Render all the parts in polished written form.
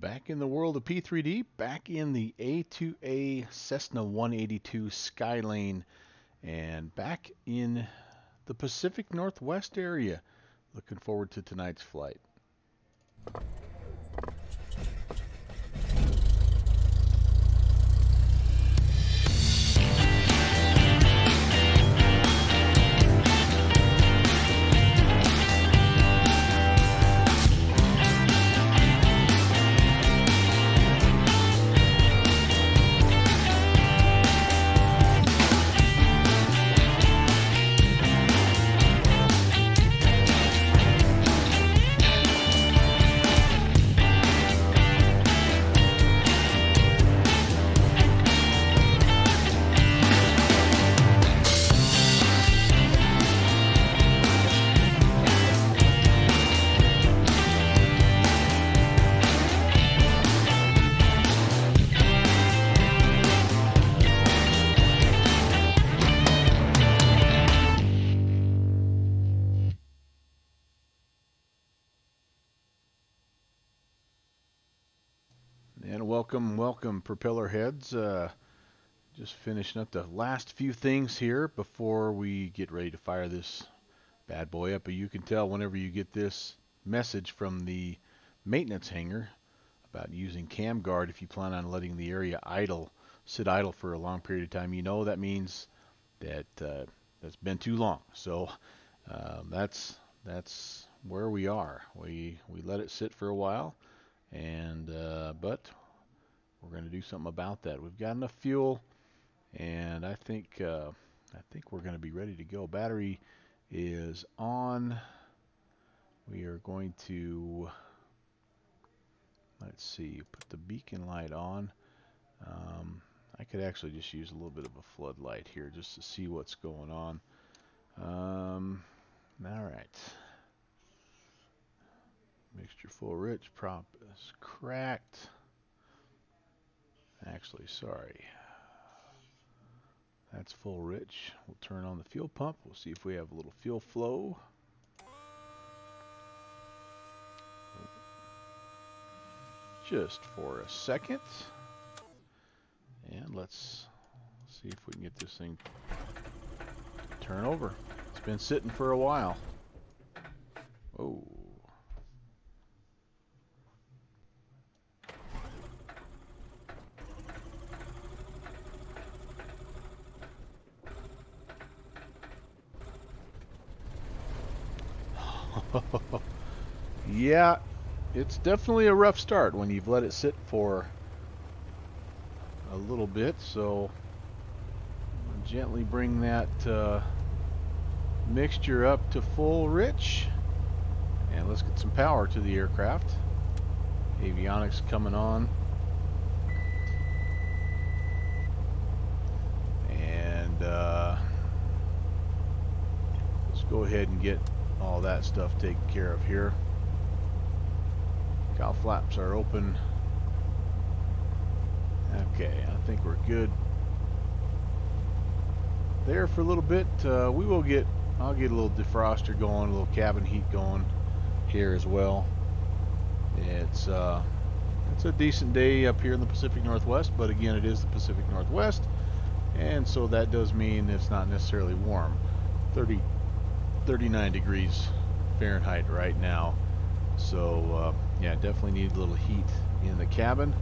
Back in the world of P3D, back in the A2A Cessna 182 Skylane, and back in the Pacific Northwest area. Looking forward to tonight's flight. And welcome, propeller heads. Just finishing up the last few things here before we get ready to fire this bad boy up. But you can tell whenever you get this message from the maintenance hangar about using cam guard, if you plan on letting the area sit idle for a long period of time, you know that means that that's been too long. So that's where we are. We let it sit for a while, and but we're going to do something about that. We've got enough fuel, and I think we're going to be ready to go. Battery is on. We are going to, let's see, put the beacon light on. I could actually just use a little bit of a floodlight here just to see what's going on. All right. Mixture full rich. Prop is cracked. Actually, sorry. That's full rich. We'll turn on the fuel pump. We'll see if we have a little fuel flow. Just for a second. And let's see if we can get this thing to turn over. It's been sitting for a while. Oh. Yeah, it's definitely a rough start when you've let it sit for a little bit, so gently bring that mixture up to full rich, and let's get some power to the aircraft. Avionics coming on, and let's go ahead and get all that stuff taken care of here. Cowl flaps are open. Okay, I think we're good there for a little bit. I'll get a little defroster going, a little cabin heat going here as well. It's a decent day up here in the Pacific Northwest, but again, it is the Pacific Northwest, and so that does mean it's not necessarily warm. 39 degrees Fahrenheit right now. So yeah, definitely need a little heat in the cabin,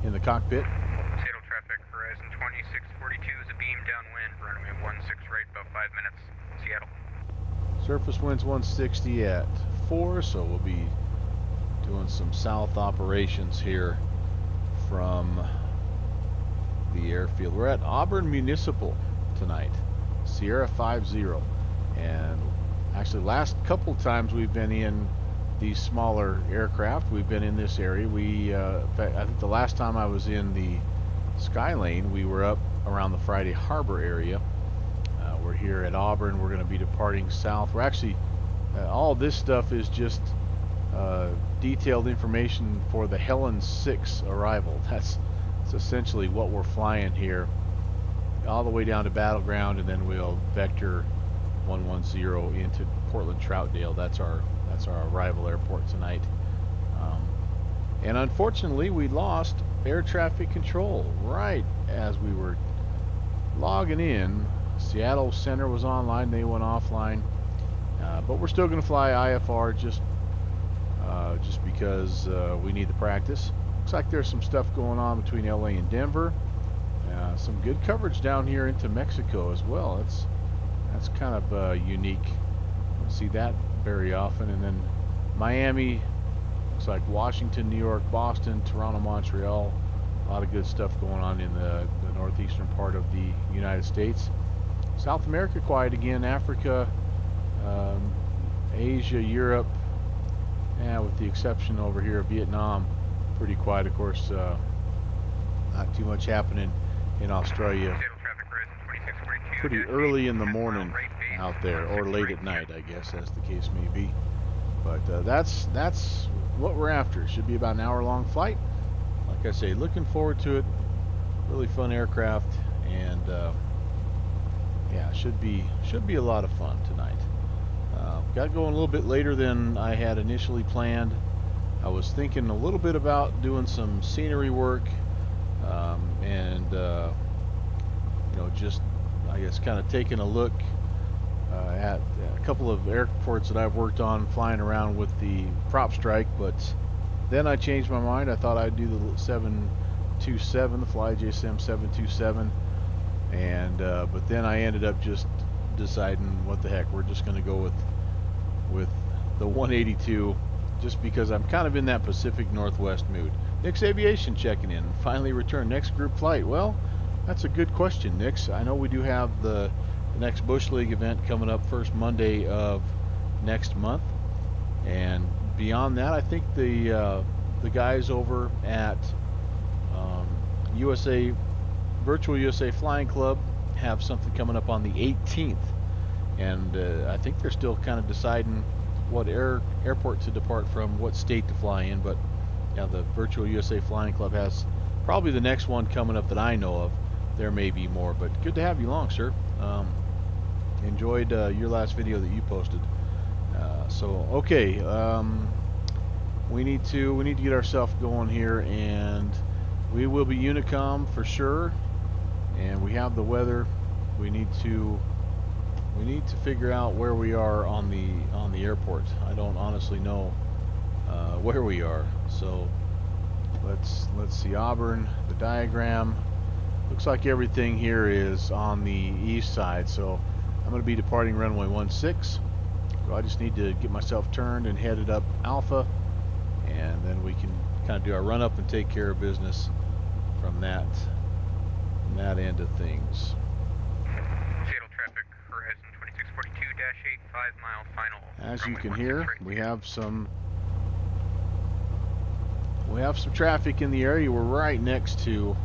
in the cockpit. Seattle traffic, Horizon 2642 is a beam downwind, runway 16 right, about 5 minutes, Seattle. Surface winds 160 at 4, so we'll be doing some south operations here from the airfield. We're at Auburn Municipal tonight, Sierra 50, and actually last couple times we've been in these smaller aircraft, we've been in this area. In fact, I think the last time I was in the Skylane, we were up around the Friday Harbor area. We're here at Auburn. We're going to be departing south. We're actually, all this stuff is just detailed information for the Helen 6 arrival. That's essentially what we're flying here, all the way down to Battleground, and then we'll vector 110 into Portland Troutdale. That's our arrival airport tonight. And unfortunately, we lost air traffic control right as we were logging in. Seattle Center was online, they went offline. But we're still going to fly IFR just because we need the practice. Looks like there's some stuff going on between LA and Denver. Some good coverage down here into Mexico as well. That's kind of unique. Don't see that very often. And then Miami, looks like Washington, New York, Boston, Toronto, Montreal. A lot of good stuff going on in the northeastern part of the United States. South America quiet again. Africa, Asia, Europe, with the exception over here of Vietnam, pretty quiet. Of course, not too much happening in Australia. Pretty early in the morning out there, or late at night, I guess, as the case may be. But that's what we're after. It should be about an hour-long flight. Like I say, looking forward to it. Really fun aircraft, and yeah, should be a lot of fun tonight. Got going a little bit later than I had initially planned. I was thinking a little bit about doing some scenery work, and just I guess kind of taking a look at a couple of airports that I've worked on flying around with the prop strike, but then I changed my mind. I thought I'd do the 727, the FlyJSM 727, and but then I ended up just deciding, what the heck, we're just going to go with the 182, just because I'm kind of in that Pacific Northwest mood. Nix Aviation checking in. Finally returned. Next group flight. Well, that's a good question, Nix. I know we do have the next Bush League event coming up first Monday of next month, and beyond that, I think the guys over at USA Virtual USA Flying Club have something coming up on the 18th, and I think they're still kind of deciding what airport to depart from, what state to fly in. But yeah, the Virtual USA Flying Club has probably the next one coming up that I know of. There may be more, but good to have you along, sir. Enjoyed your last video that you posted. So okay, we need to get ourselves going here, and we will be Unicom for sure. And we have the weather. We need to figure out where we are on the airport. I don't honestly know where we are. So let's see. Auburn, the diagram looks like everything here is on the east side. So I'm going to be departing runway 16. So I just need to get myself turned and headed up Alpha, and then we can kind of do our run up and take care of business from that end of things. Seattle traffic, horizon 2642-8, 5 mile final. As you can hear, we have some traffic in the area. We're right next to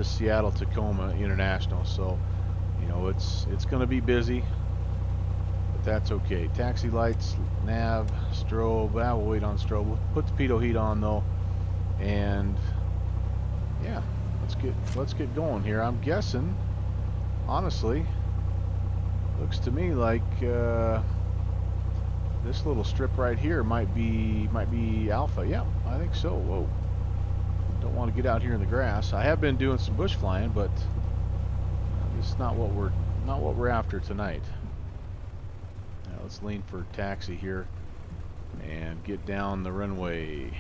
Seattle Tacoma International, so it's going to be busy, but that's okay. Taxi lights, nav, strobe. We'll wait on strobe. We'll put the pitot heat on though, and yeah, let's get going here. I'm guessing, honestly, looks to me like this little strip right here might be Alpha. Yeah, I think so. Whoa, don't want to get out here in the grass. I have been doing some bush flying, but this is not what we're after tonight. Now let's lean for taxi here and get down the runway.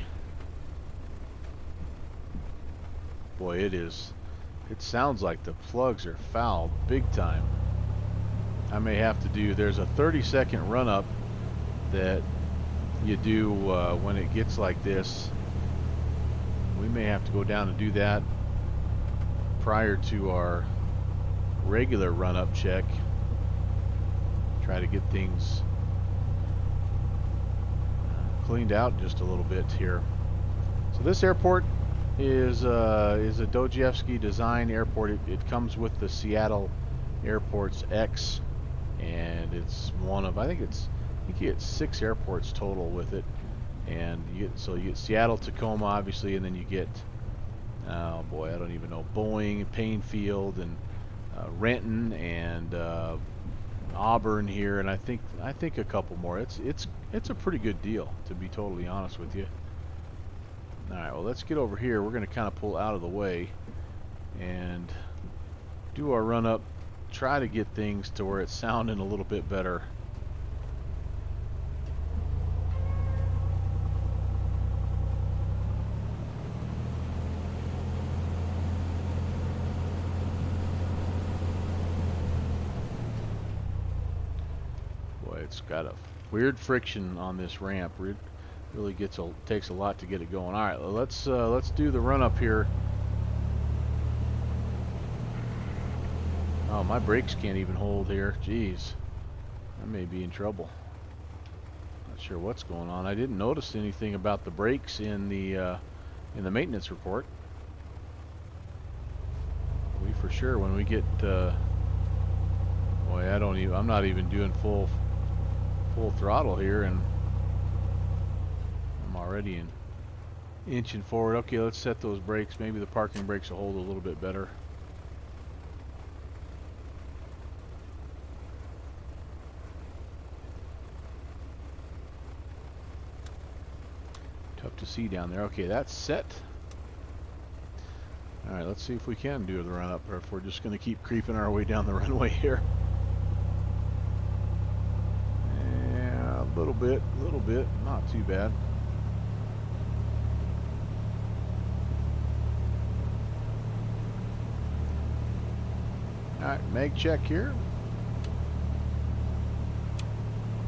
Boy, it sounds like the plugs are fouled big time. I may have to do, there's a 30-second run up that you do when it gets like this. We may have to go down and do that prior to our regular run up check. Try to get things cleaned out just a little bit here. So this airport is a Dojevsky design airport. It comes with the Seattle Airports X, and it's one of, I think you get 6 airports total with it. And you get Seattle, Tacoma, obviously, and then you get, oh boy, I don't even know, Boeing, Painfield, and Renton, and Auburn here, and I think a couple more. It's a pretty good deal, to be totally honest with you. Alright, well, let's get over here. We're going to kind of pull out of the way and do our run up, try to get things to where it's sounding a little bit better. Boy, it's got a weird friction on this ramp. Really takes a lot to get it going. All right, let's do the run up here. Oh, my brakes can't even hold here. Jeez, I may be in trouble. Not sure what's going on. I didn't notice anything about the brakes in the maintenance report. We for sure when we get boy, I'm not even doing full throttle here, and I'm already inching forward. Okay, let's set those brakes. Maybe the parking brakes will hold a little bit better. Tough to see down there. Okay, that's set. Alright, let's see if we can do the run up, or if we're just going to keep creeping our way down the runway here. Yeah, a little bit, not too bad. Alright, mag check here.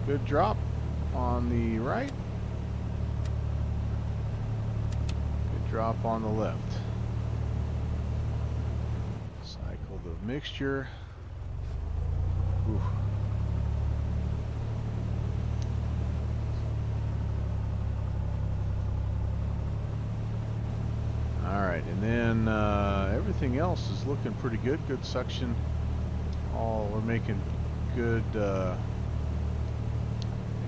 Good drop on the right. Good drop on the left. Cycle the mixture. Oof. Alright, and then everything else is looking pretty good. Good suction. We're making good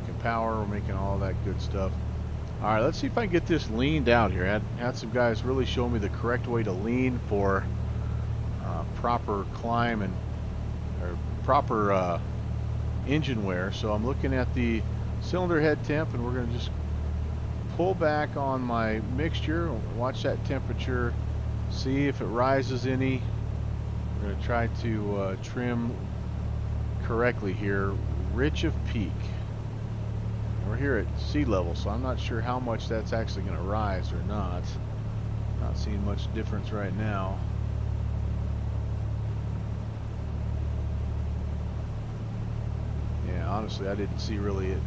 making power. We're making all that good stuff. Alright, let's see if I can get this leaned out here. I had some guys really show me the correct way to lean for proper climb and proper engine wear. So I'm looking at the cylinder head temp, and we're going to just pull back on my mixture, watch that temperature, see if it rises any. We're going to try to trim correctly here, rich of peak. We're here at sea level, so I'm not sure how much that's actually going to rise or not. Not seeing much difference right now. Yeah, honestly, I didn't see really it.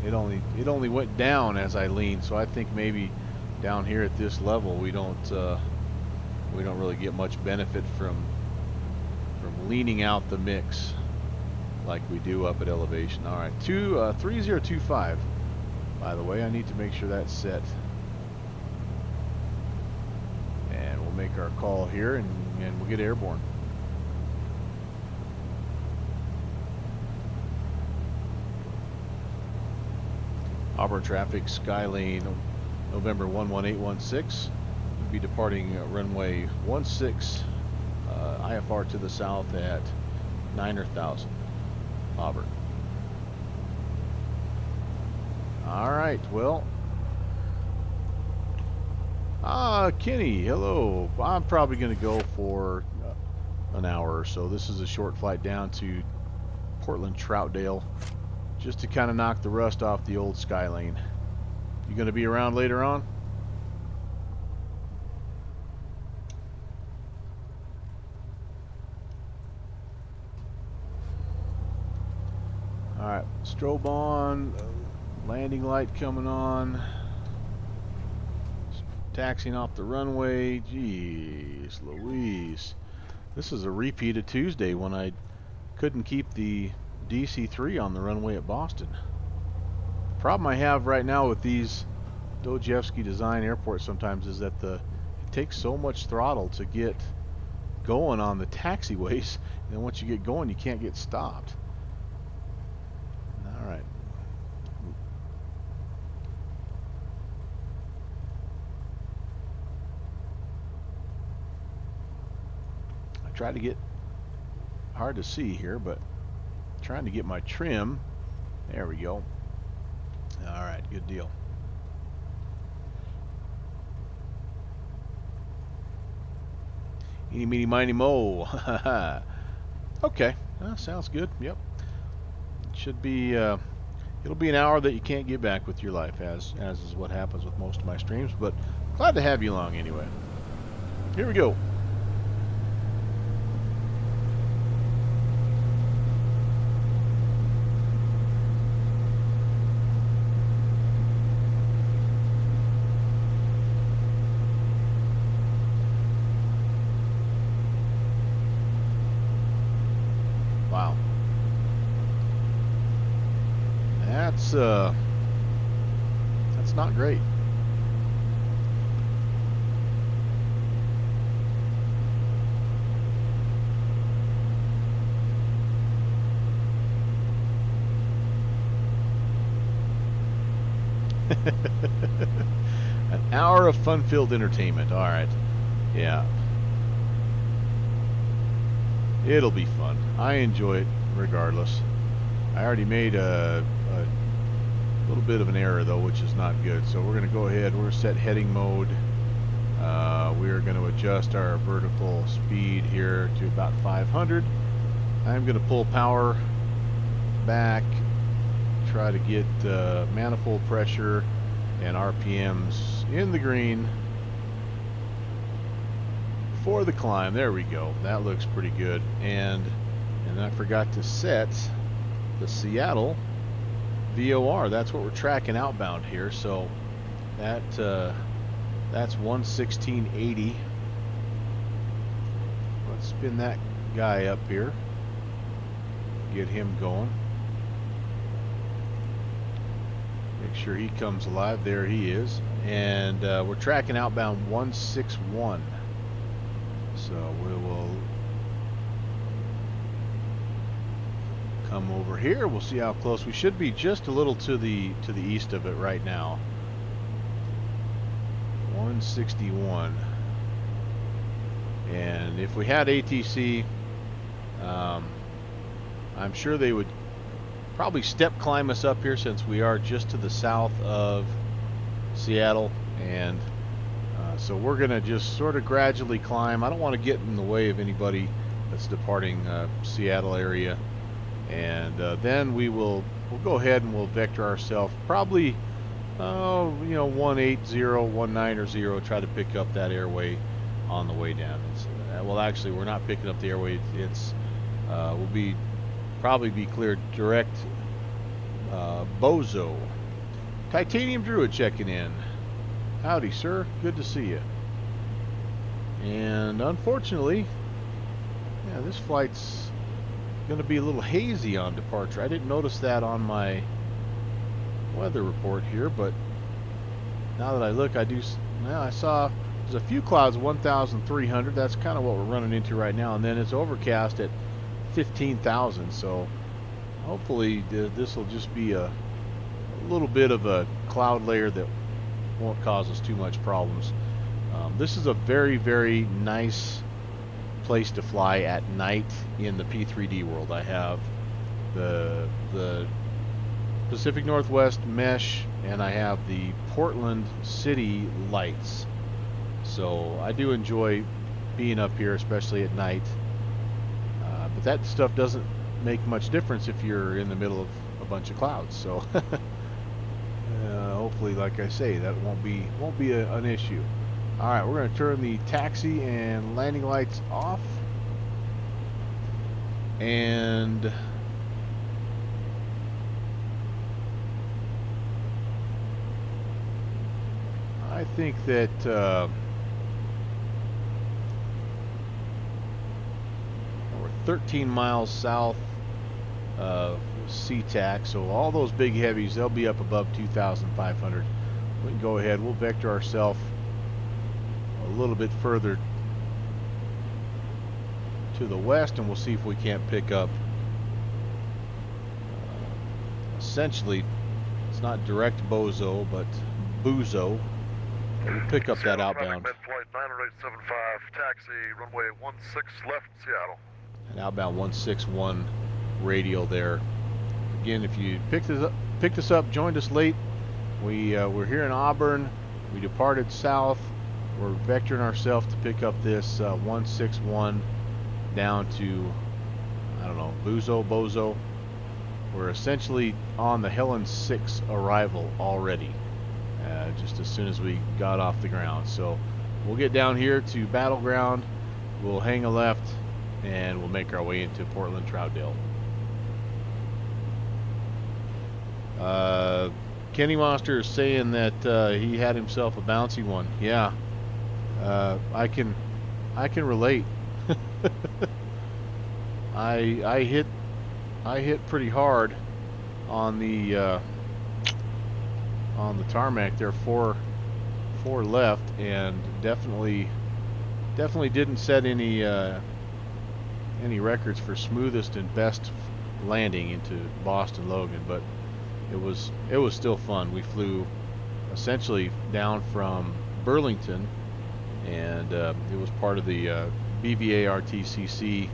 It only went down as I leaned, so I think maybe down here at this level we don't really get much benefit from leaning out the mix like we do up at elevation. All right, 3025. By the way, I need to make sure that's set, and we'll make our call here, and we'll get airborne. Auburn traffic, Skylane, November 11816. We'll be departing runway 16, IFR to the south at 9,000, Auburn. All right, well, Kenny, hello. I'm probably going to go for an hour or so. This is a short flight down to Portland Troutdale, just to kind of knock the rust off the old Skylane. You going to be around later on? Alright, strobe on, landing light coming on, taxiing off the runway. Jeez Louise. This is a repeat of Tuesday when I couldn't keep the DC-3 on the runway at Boston. The problem I have right now with these Dojevsky design airports sometimes is that it takes so much throttle to get going on the taxiways, and then once you get going you can't get stopped. All right. I try to get, hard to see here, but trying to get my trim. There we go. All right, good deal. Eeny, meeny, miny, mo. Okay, sounds good. Yep. It should be. It'll be an hour that you can't get back with your life, as is what happens with most of my streams. But glad to have you along anyway. Here we go. Wow. That's not great. An hour of fun-filled entertainment. All right. Yeah. It'll be fun. I enjoy it regardless. I already made a little bit of an error though, which is not good. So we're going to go ahead. We're going to set heading mode. We're going to adjust our vertical speed here to about 500. I'm going to pull power back, try to get manifold pressure and RPMs in the green for the climb. There we go. That looks pretty good. And I forgot to set the Seattle VOR. That's what we're tracking outbound here. So that's 116.80. Let's spin that guy up here. Get him going. Make sure he comes alive. There he is. And we're tracking outbound 161. So we will come over here. We'll see how close. We should be just a little to the east of it right now. 161. And if we had ATC, I'm sure they would probably step climb us up here, since we are just to the south of Seattle. And so we're going to just sort of gradually climb. I don't want to get in the way of anybody that's departing Seattle area. And then we'll go ahead and we'll vector ourselves probably 180, 19 or 0, try to pick up that airway on the way down. Well, actually, we're not picking up the airway. We'll probably be cleared direct. Bozo. Titanium Druid checking in. Howdy, sir. Good to see you. And unfortunately, yeah, this flight's going to be a little hazy on departure. I didn't notice that on my weather report here, but now that I look, I saw there's a few clouds, 1,300. That's kind of what we're running into right now. And then it's overcast at 15,000. So hopefully this will just be a little bit of a cloud layer that won't cause us too much problems. This is a very, very nice place to fly at night in the P3D world. I have the Pacific Northwest mesh, and I have the Portland city lights. So I do enjoy being up here, especially at night. But that stuff doesn't make much difference if you're in the middle of a bunch of clouds. So hopefully, like I say, that won't be an issue. All right, we're going to turn the taxi and landing lights off. And I think that we're 13 miles south of SeaTac, so all those big heavies, they'll be up above 2,500. We can go ahead, we'll vector ourselves a little bit further to the west, and we'll see if we can't pick up essentially, it's not direct Bozo, but Buzo. We'll pick up that outbound. Mid-flight 90875, taxi, runway 16 left, Seattle. An outbound 161 radial there. Again, if you picked us up, joined us late, we're here in Auburn. We departed south we're vectoring ourselves to pick up this 161 down to, I don't know, Bozo. We're essentially on the Helen 6 arrival already, just as soon as we got off the ground. So we'll get down here to Battleground, we'll hang a left, and we'll make our way into Portland Troutdale. Kenny Monster is saying that he had himself a bouncy one. Yeah, I can relate. I hit pretty hard on the tarmac there, four left, and definitely didn't set any records for smoothest and best landing into Boston Logan, but it was still fun. We flew essentially down from Burlington, and it was part of the BVA RTCC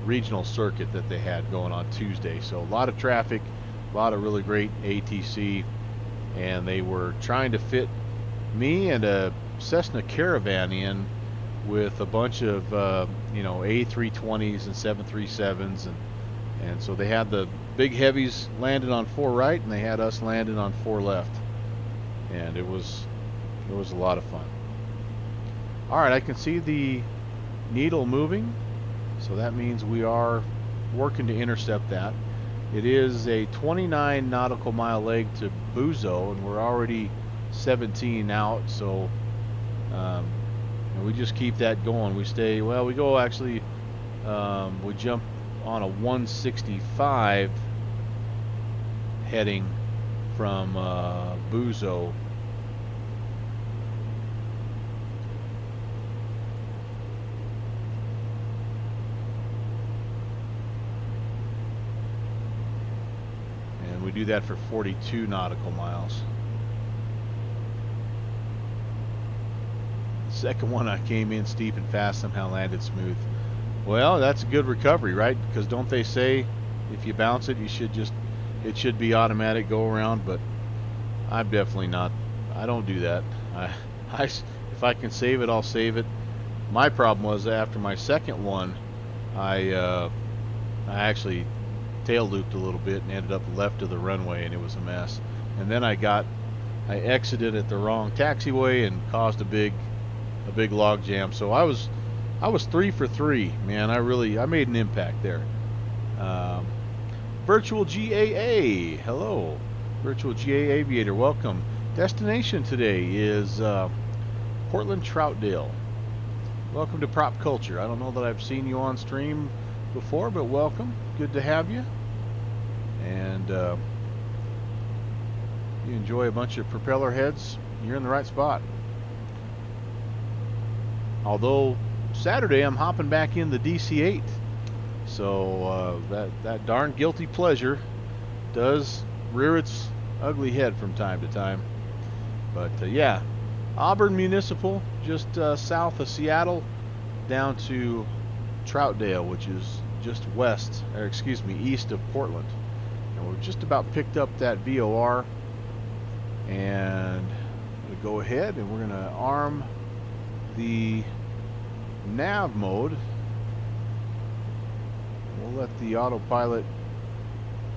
regional circuit that they had going on Tuesday. So a lot of traffic, a lot of really great ATC, and they were trying to fit me and a Cessna Caravan in with a bunch of A320s and 737s, and so they had the big heavies landed on 4 right, and they had us landed on 4 left, and it was a lot of fun. All right, I can see the needle moving, so that means we are working to intercept that. It is a 29 nautical mile leg to Bozo, and we're already 17 out, so and we just keep that going. We stay, well, we go actually, we jump on a 165 heading from Bozo. And we do that for 42 nautical miles. Second one, I came in steep and fast, somehow landed smooth. Well, that's a good recovery, right? Because don't they say if you bounce it, it should be automatic go around? But I'm definitely not. I don't do that. If I can save it, I'll save it. My problem was after my second one, I actually tail looped a little bit and ended up left of the runway, and it was a mess. And then I exited at the wrong taxiway and caused a big log jam. So I was 3 for 3, man. I made an impact there. Virtual GAA, hello. Virtual GAA Aviator, welcome. Destination today is Portland Troutdale. Welcome to Prop Culture. I don't know that I've seen you on stream before, but welcome. Good to have you. And you enjoy a bunch of propeller heads, you're in the right spot. Although Saturday I'm hopping back in the DC-8, so that darn guilty pleasure does rear its ugly head from time to time. But yeah, Auburn Municipal, just south of Seattle, down to Troutdale, which is just east of Portland. And we've just about picked up that VOR, and I'm going to go ahead and we're going to arm the nav mode. We'll let the autopilot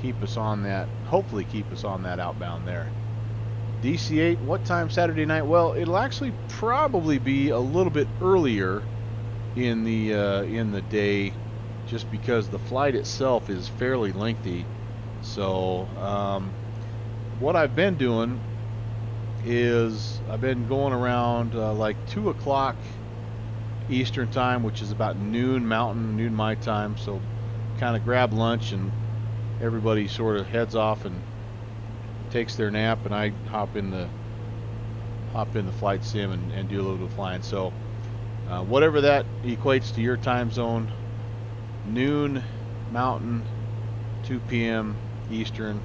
keep us on that, hopefully keep us on that outbound there. DC-8, what time Saturday night? Well, it'll actually probably be a little bit earlier in the day, just because the flight itself is fairly lengthy. So what I've been doing is I've been going around like 2 o'clock Eastern time, which is about noon Mountain, noon my time. So kind of grab lunch and everybody sort of heads off and takes their nap, and I hop in the flight sim and do a little bit of flying. So whatever that equates to your time zone, noon Mountain, 2 p.m. Eastern.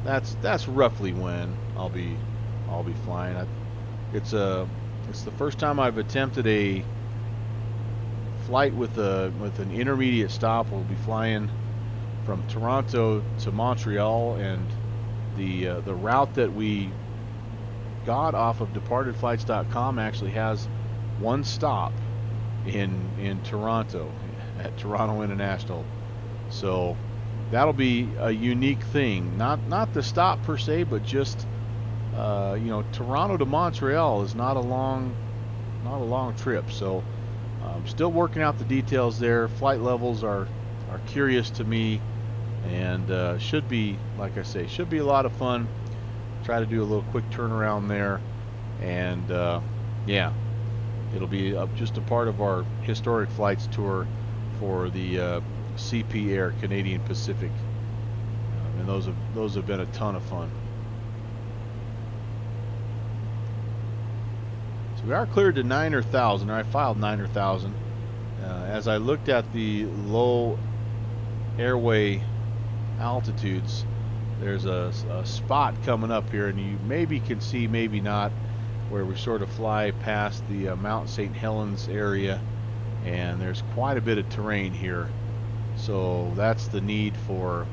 That's roughly when I'll be flying. It's the first time I've attempted a flight with an intermediate stop. We'll be flying from Toronto to Montreal, and the route that we Scott off of departedflights.com actually has one stop in Toronto at Toronto International. So that'll be a unique thing. Not the stop per se, but just you know, Toronto to Montreal is not a long trip. So I'm still working out the details there. Flight levels are curious to me, and should be, like I say, should be a lot of fun. Try to do a little quick turnaround there, and yeah, it'll be just a part of our historic flights tour for the CP Air Canadian Pacific, and those have been a ton of fun. So we are cleared to 9,000. I filed 9,000. As I looked at the low airway altitudes, there's a spot coming up here, and you maybe can see, maybe not, where we sort of fly past the Mount St. Helens area, and there's quite a bit of terrain here. So that's the need for,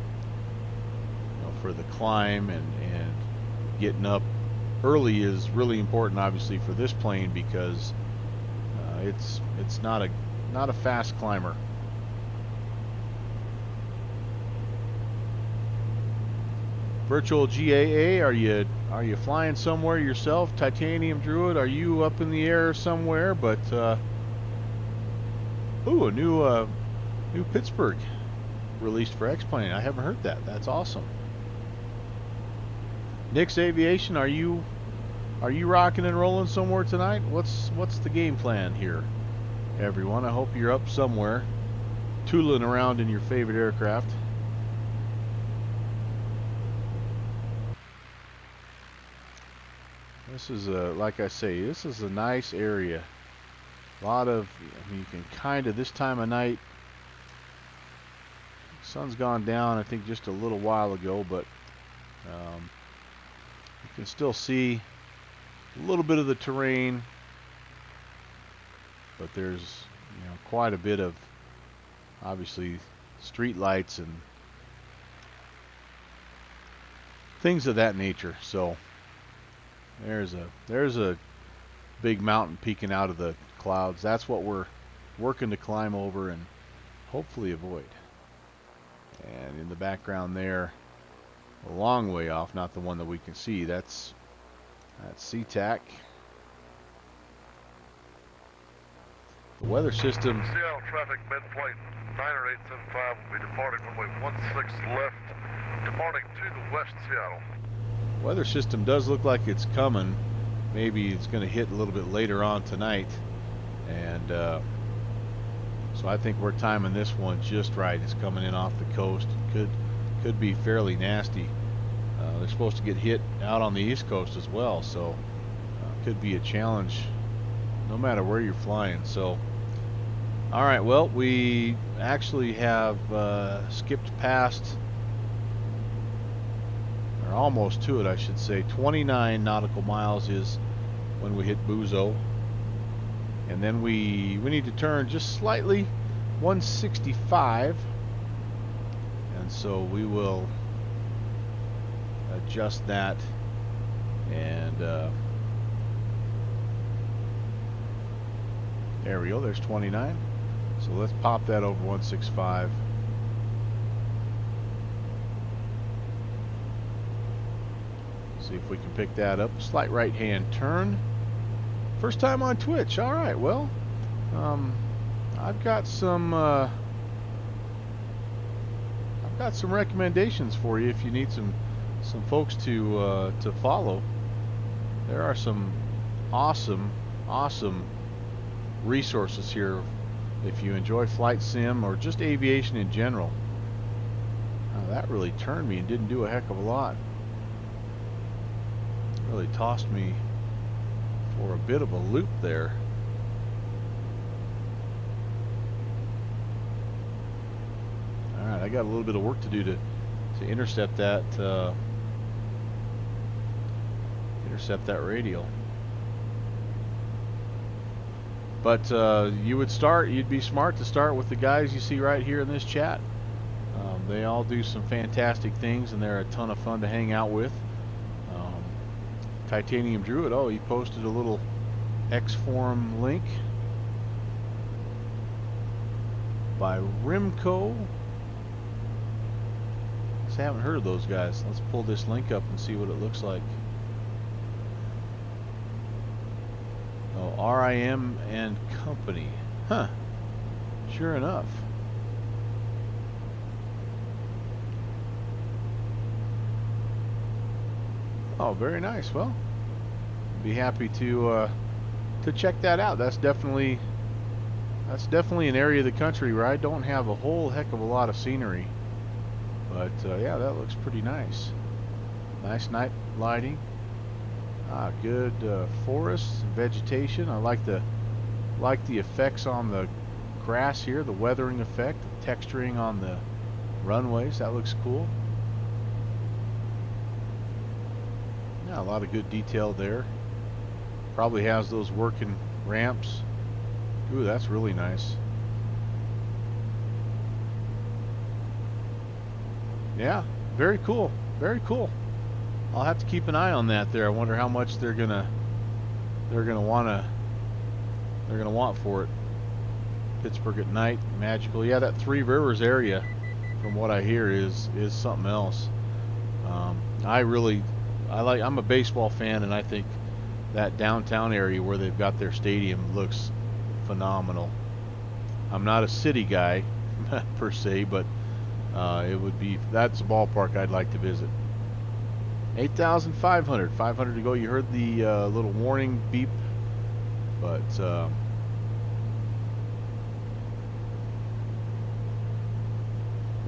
you know, for the climb, and getting up early is really important, obviously, for this plane, because it's not a fast climber. Virtual GAA, are you flying somewhere yourself? Titanium Druid, are you up in the air somewhere? But ooh, a new Pittsburgh released for X-Plane. I haven't heard that. That's awesome. Nick's Aviation, are you rocking and rolling somewhere tonight? What's the game plan here, everyone? I hope you're up somewhere, tooling around in your favorite aircraft. This is like I say, this is a nice area. A lot of, I mean, you can kind of, this time of night, sun's gone down, I think, just a little while ago, but you can still see a little bit of the terrain, but there's, you know, quite a bit of, obviously, street lights and things of that nature. So there's a big mountain peeking out of the clouds. That's what we're working to climb over and hopefully avoid. And in the background there, a long way off, not the one that we can see, that's SeaTac. The weather system. Seattle traffic, mid-flight 90875 will be departing runway 16 left, departing to the west Seattle. Weather system does look like it's coming. Maybe it's going to hit a little bit later on tonight, and so I think we're timing this one just right. It's coming in off the coast. Could be fairly nasty. They're supposed to get hit out on the East Coast as well, so could be a challenge no matter where you're flying. So, all right, well, we actually have skipped past, or almost to it, I should say. 29 nautical miles is when we hit Buzo, and then we need to turn just slightly, 165, and so we will adjust that, and there we go, there's 29. So let's pop that over 165. See if we can pick that up. Slight right hand turn. First time on Twitch. All right, well, I've got some recommendations for you if you need some folks to follow. There are some awesome resources here if you enjoy flight sim or just aviation in general. That really turned me and didn't do a heck of a lot. Really tossed me for a bit of a loop there. Alright, I got a little bit of work to do to intercept that radial. But you'd be smart to start with the guys you see right here in this chat. They all do some fantastic things, and they're a ton of fun to hang out with. Titanium Druid. Oh, he posted a little X forum link by Rimco. I haven't heard of those guys. Let's pull this link up and see what it looks like. Oh, RIM and Company. Huh. Sure enough. Oh, very nice. Well, be happy to check that out. That's definitely an area of the country where I don't have a whole heck of a lot of scenery. But yeah, that looks pretty nice. Nice night lighting. Good forest vegetation. I like the effects on the grass here, the weathering effect, the texturing on the runways. That looks cool. Yeah, a lot of good detail there. Probably has those working ramps. Ooh, that's really nice. Yeah, very cool. Very cool. I'll have to keep an eye on that there. I wonder how much they're gonna want for it. Pittsburgh at night, magical. Yeah, that Three Rivers area, from what I hear, is something else. I'm a baseball fan, and I think that downtown area where they've got their stadium looks phenomenal. I'm not a city guy per se, but that's a ballpark I'd like to visit. 8,500, 500 to go. You heard the little warning beep, but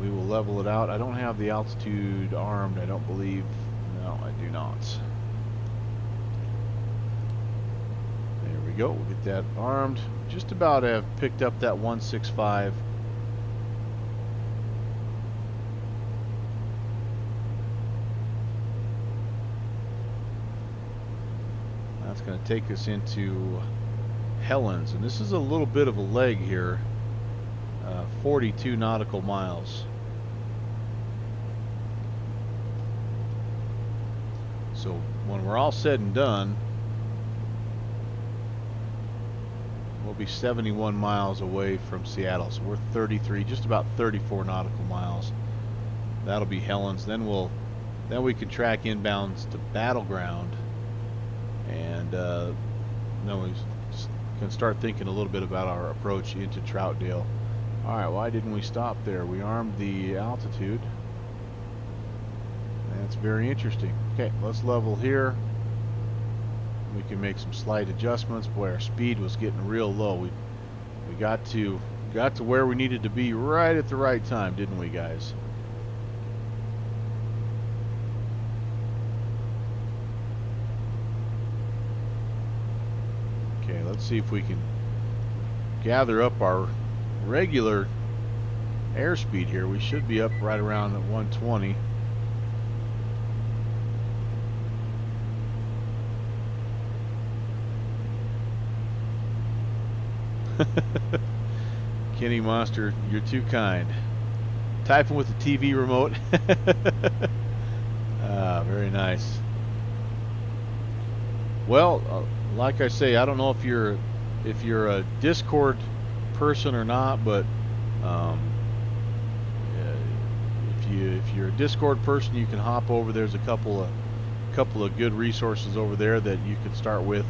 we will level it out. I don't have the altitude armed, I don't believe. No, I do not. There we go. We'll get that armed. Just about have picked up that 165. That's going to take us into Helens, and this is a little bit of a leg here. 42 nautical miles. So when we're all said and done, we'll be 71 miles away from Seattle. So we're 33, just about 34 nautical miles. That'll be Helens. Then we can track inbounds to Battleground, and then we can start thinking a little bit about our approach into Troutdale. All right, why didn't we stop there? We armed the altitude. That's very interesting. Okay, let's level here. We can make some slight adjustments. Boy, our speed was getting real low. We got to where we needed to be right at the right time, didn't we, guys? Okay, let's see if we can gather up our regular airspeed here. We should be up right around at 120. Kenny Monster, you're too kind. Typing with the TV remote. Very nice. Well, like I say, I don't know if you're a Discord person or not, but if you're a Discord person, you can hop over. There's a couple of good resources over there that you can start with,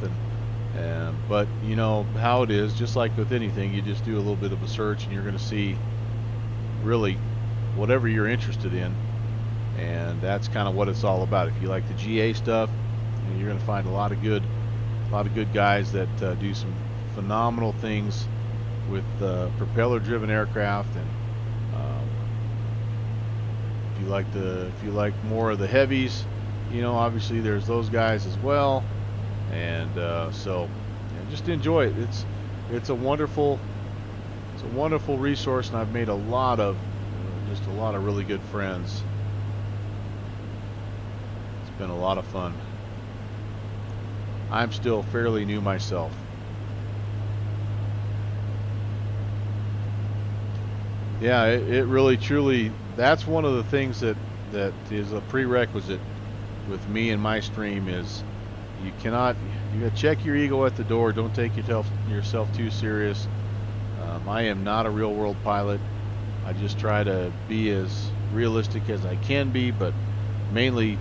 but you know how it is, just like with anything, you just do a little bit of a search and you're going to see really whatever you're interested in, and that's kind of what it's all about. If you like the GA stuff, you're going to find a lot of good guys that do some phenomenal things with propeller driven aircraft, and if you like more of the heavies, you know, obviously there's those guys as well. And so just enjoy it. It's a wonderful resource, and I've made a lot of really good friends. It's been a lot of fun. I'm still fairly new myself. Yeah, it really truly, that's one of the things that is a prerequisite with me and my stream is you cannot. You got to check your ego at the door. Don't take yourself too serious. I am not a real world pilot. I just try to be as realistic as I can be, but mainly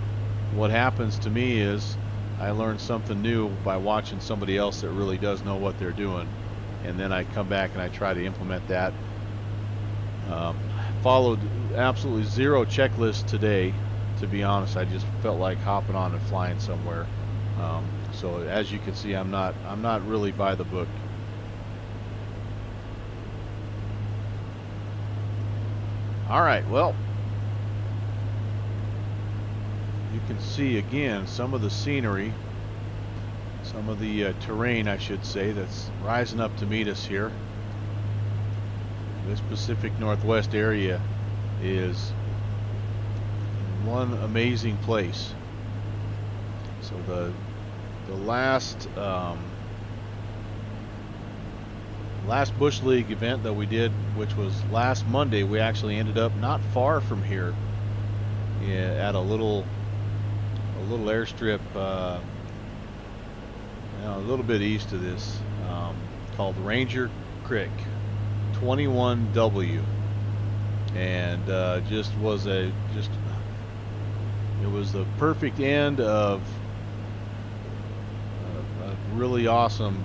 what happens to me is I learn something new by watching somebody else that really does know what they're doing, and then I come back and I try to implement that. Followed absolutely zero checklist today, to be honest. I just felt like hopping on and flying somewhere. So as you can see, I'm not really by the book. All right, well, you can see again some of the scenery, some of the terrain, I should say, that's rising up to meet us here. This Pacific Northwest area is one amazing place. So the last Bush League event that we did, which was last Monday, we actually ended up not far from here, at a little airstrip, a little bit east of this, called Ranger Creek, 21W, and it was the perfect end of a really awesome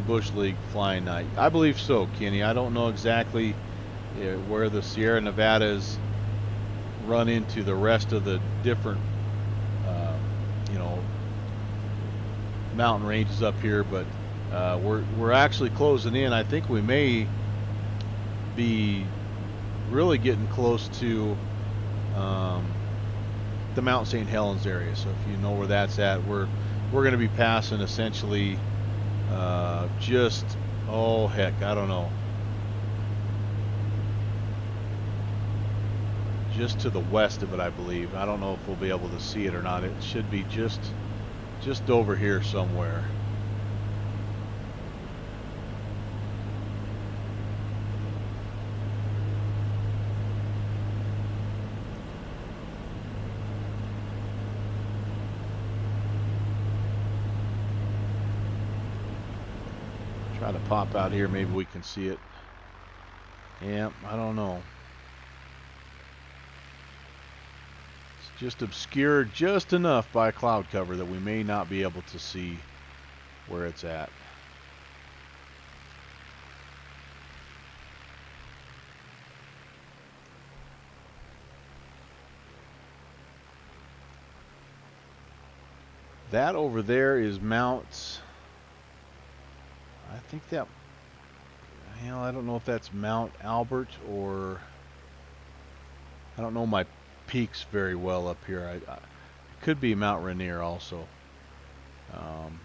Bush League flying night. I believe so, Kenny. I don't know exactly where the Sierra Nevadas run into the rest of the different mountain ranges up here, but we're actually closing in. I think we may be really getting close to the Mount St. Helens area. So if you know where that's at, we're going to be passing essentially just, oh heck, I don't know, just to the west of it, I believe. I don't know if we'll be able to see it or not. It should be just over here somewhere. Try to pop out here, maybe we can see it. Yeah, I don't know. It's just obscured just enough by cloud cover that we may not be able to see where it's at. That over there is Mount, I think that, I don't know if that's Mount Albert, or I don't know my peaks very well up here. It could be Mount Rainier also. I'm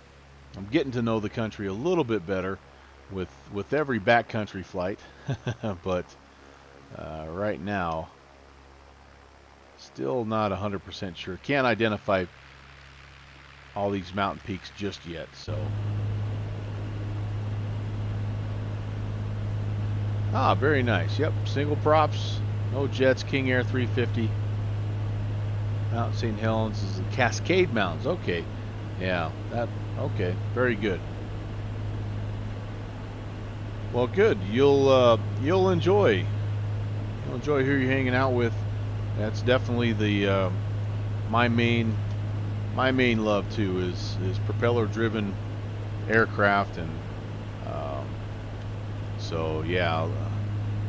getting to know the country a little bit better with every backcountry flight, but right now, still not 100% sure. Can't identify all these mountain peaks just yet, so. Ah, very nice. Yep, single props, no jets, King Air 350. Mount St. Helens is the Cascade Mountains. Okay, yeah, okay, very good. Well, good. You'll enjoy who you're hanging out with. That's definitely the my main love too is propeller driven aircraft, and so yeah,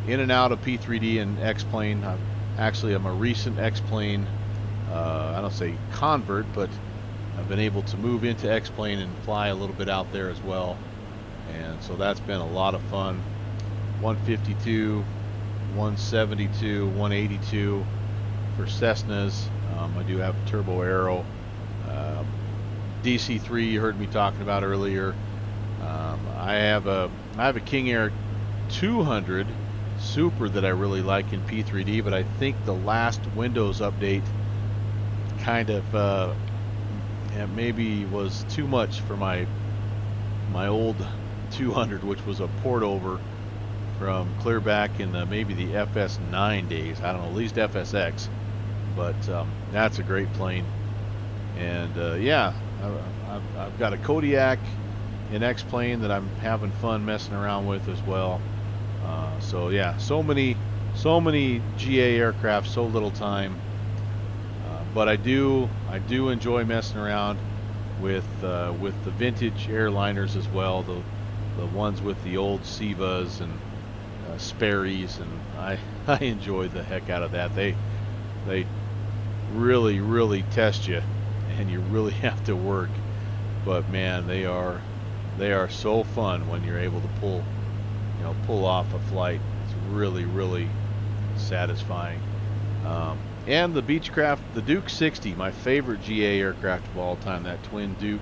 in and out of P3D and X-Plane. I'm a recent X-Plane, I don't say convert, but I've been able to move into X-Plane and fly a little bit out there as well, and so that's been a lot of fun. 152, 172, 182 for Cessnas. I do have a turbo aero. DC-3 you heard me talking about earlier. I have a King Air 200 Super that I really like in P3D, but I think the last Windows update kind of maybe was too much for my old 200, which was a port over from clear back in maybe the FS9 days. I don't know, at least FSX, but that's a great plane. And yeah, I've got a Kodiak in X-Plane that I'm having fun messing around with as well. So yeah, so many GA aircraft, so little time. But I do enjoy messing around with the vintage airliners as well, the ones with the old Sivas and Sperry's, and I enjoy the heck out of that. They really test you, and you really have to work. But man, they are so fun when you're able to pull off a flight. It's really satisfying. And the Beechcraft, the Duke 60, my favorite GA aircraft of all time, that twin Duke,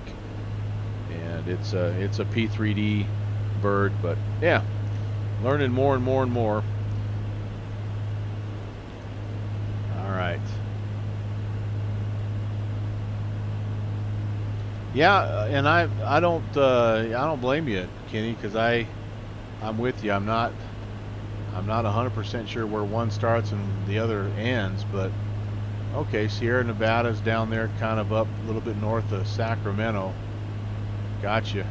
and it's a P3D bird. But yeah, learning more and more and more. All right. Yeah, and I don't blame you, Kenny, because I'm with you. I'm not 100% sure where one starts and the other ends, but okay, Sierra Nevada's down there, kind of up a little bit north of Sacramento. Gotcha.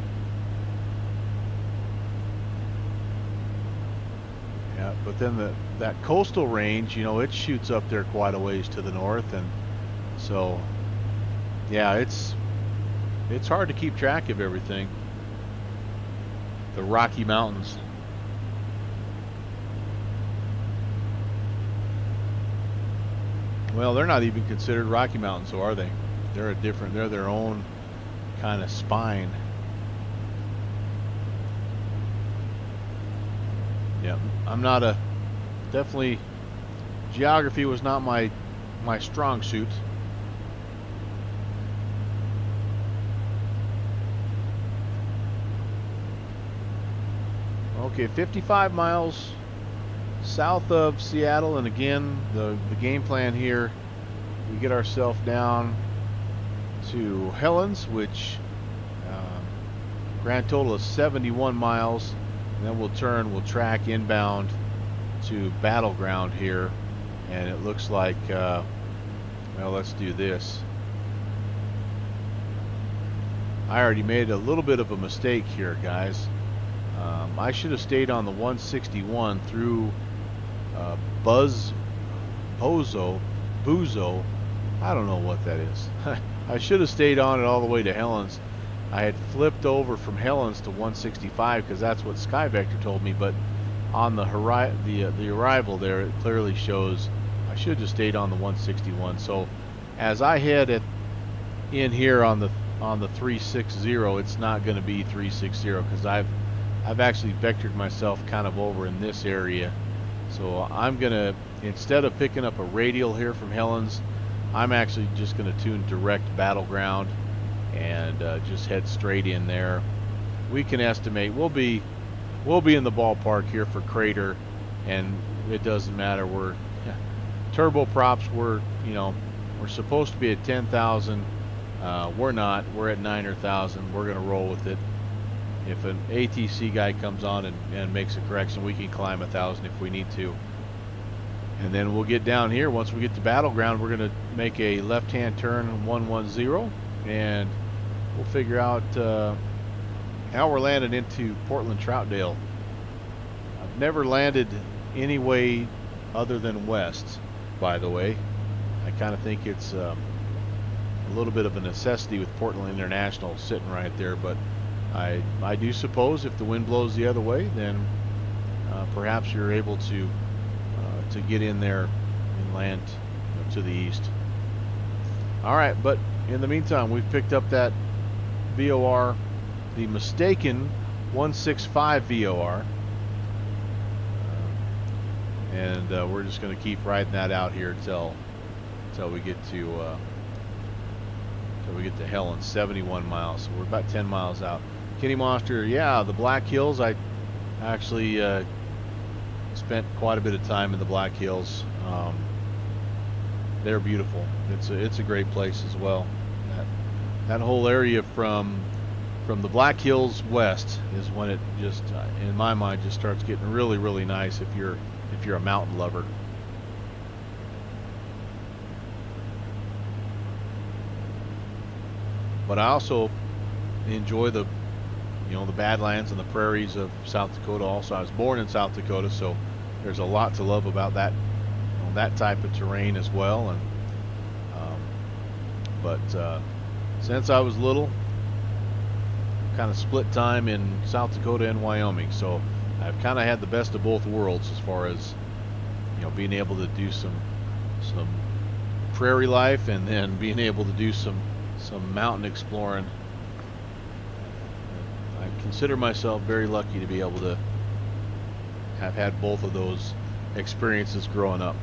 Yeah, but then that coastal range, it shoots up there quite a ways to the north, and so yeah, it's hard to keep track of everything. The Rocky Mountains. Well, they're not even considered Rocky Mountains, so are they? They're their own kind of spine. Yeah, I'm not definitely, geography was not my strong suit. Okay, 55 miles south of Seattle, and again, the game plan here, we get ourselves down to Helens, which grand total is 71 miles, and then we'll track inbound to Battleground here, and it looks like, well, let's do this. I already made a little bit of a mistake here, guys. I should have stayed on the 161 through Buzo, I don't know what that is. I should have stayed on it all the way to Helens. I had flipped over from Helens to 165 because that's what SkyVector told me, but on the arrival there, it clearly shows I should have stayed on the 161. So as I head in here on the 360, it's not going to be 360 because I've actually vectored myself kind of over in this area. So I'm gonna, instead of picking up a radial here from Helens, I'm actually just gonna tune direct Battleground and just head straight in there. We can estimate we'll be in the ballpark here for Crater, and it doesn't matter. We're turboprops. We're supposed to be at 10,000. We're not. We're at 9,000. We're gonna roll with it. If an ATC guy comes on and makes a correction, we can climb 1,000 if we need to. And then we'll get down here. Once we get to Battleground, we're going to make a left-hand turn 110, and we'll figure out how we're landing into Portland Troutdale. I've never landed any way other than west, by the way. I kind of think it's a little bit of a necessity with Portland International sitting right there, but I do suppose if the wind blows the other way, then perhaps you're able to get in there and land to the east. All right, but in the meantime, we've picked up that VOR, the mistaken 165 VOR, and we're just going to keep riding that out here till we get to Helen, 71 miles. So we're about 10 miles out. Kenny Monster, yeah, the Black Hills. I actually spent quite a bit of time in the Black Hills. They're beautiful. It's a great place as well. That whole area from the Black Hills west is when it just, in my mind, just starts getting really nice if you're a mountain lover. but I also enjoy the the Badlands and the prairies of South Dakota. Also, I was born in South Dakota, so there's a lot to love about that that type of terrain as well. And but since I was little, kind of split time in South Dakota and Wyoming, so I've kind of had the best of both worlds as far as being able to do some prairie life and then being able to do some mountain exploring. I consider myself very lucky to be able to have had both of those experiences growing up.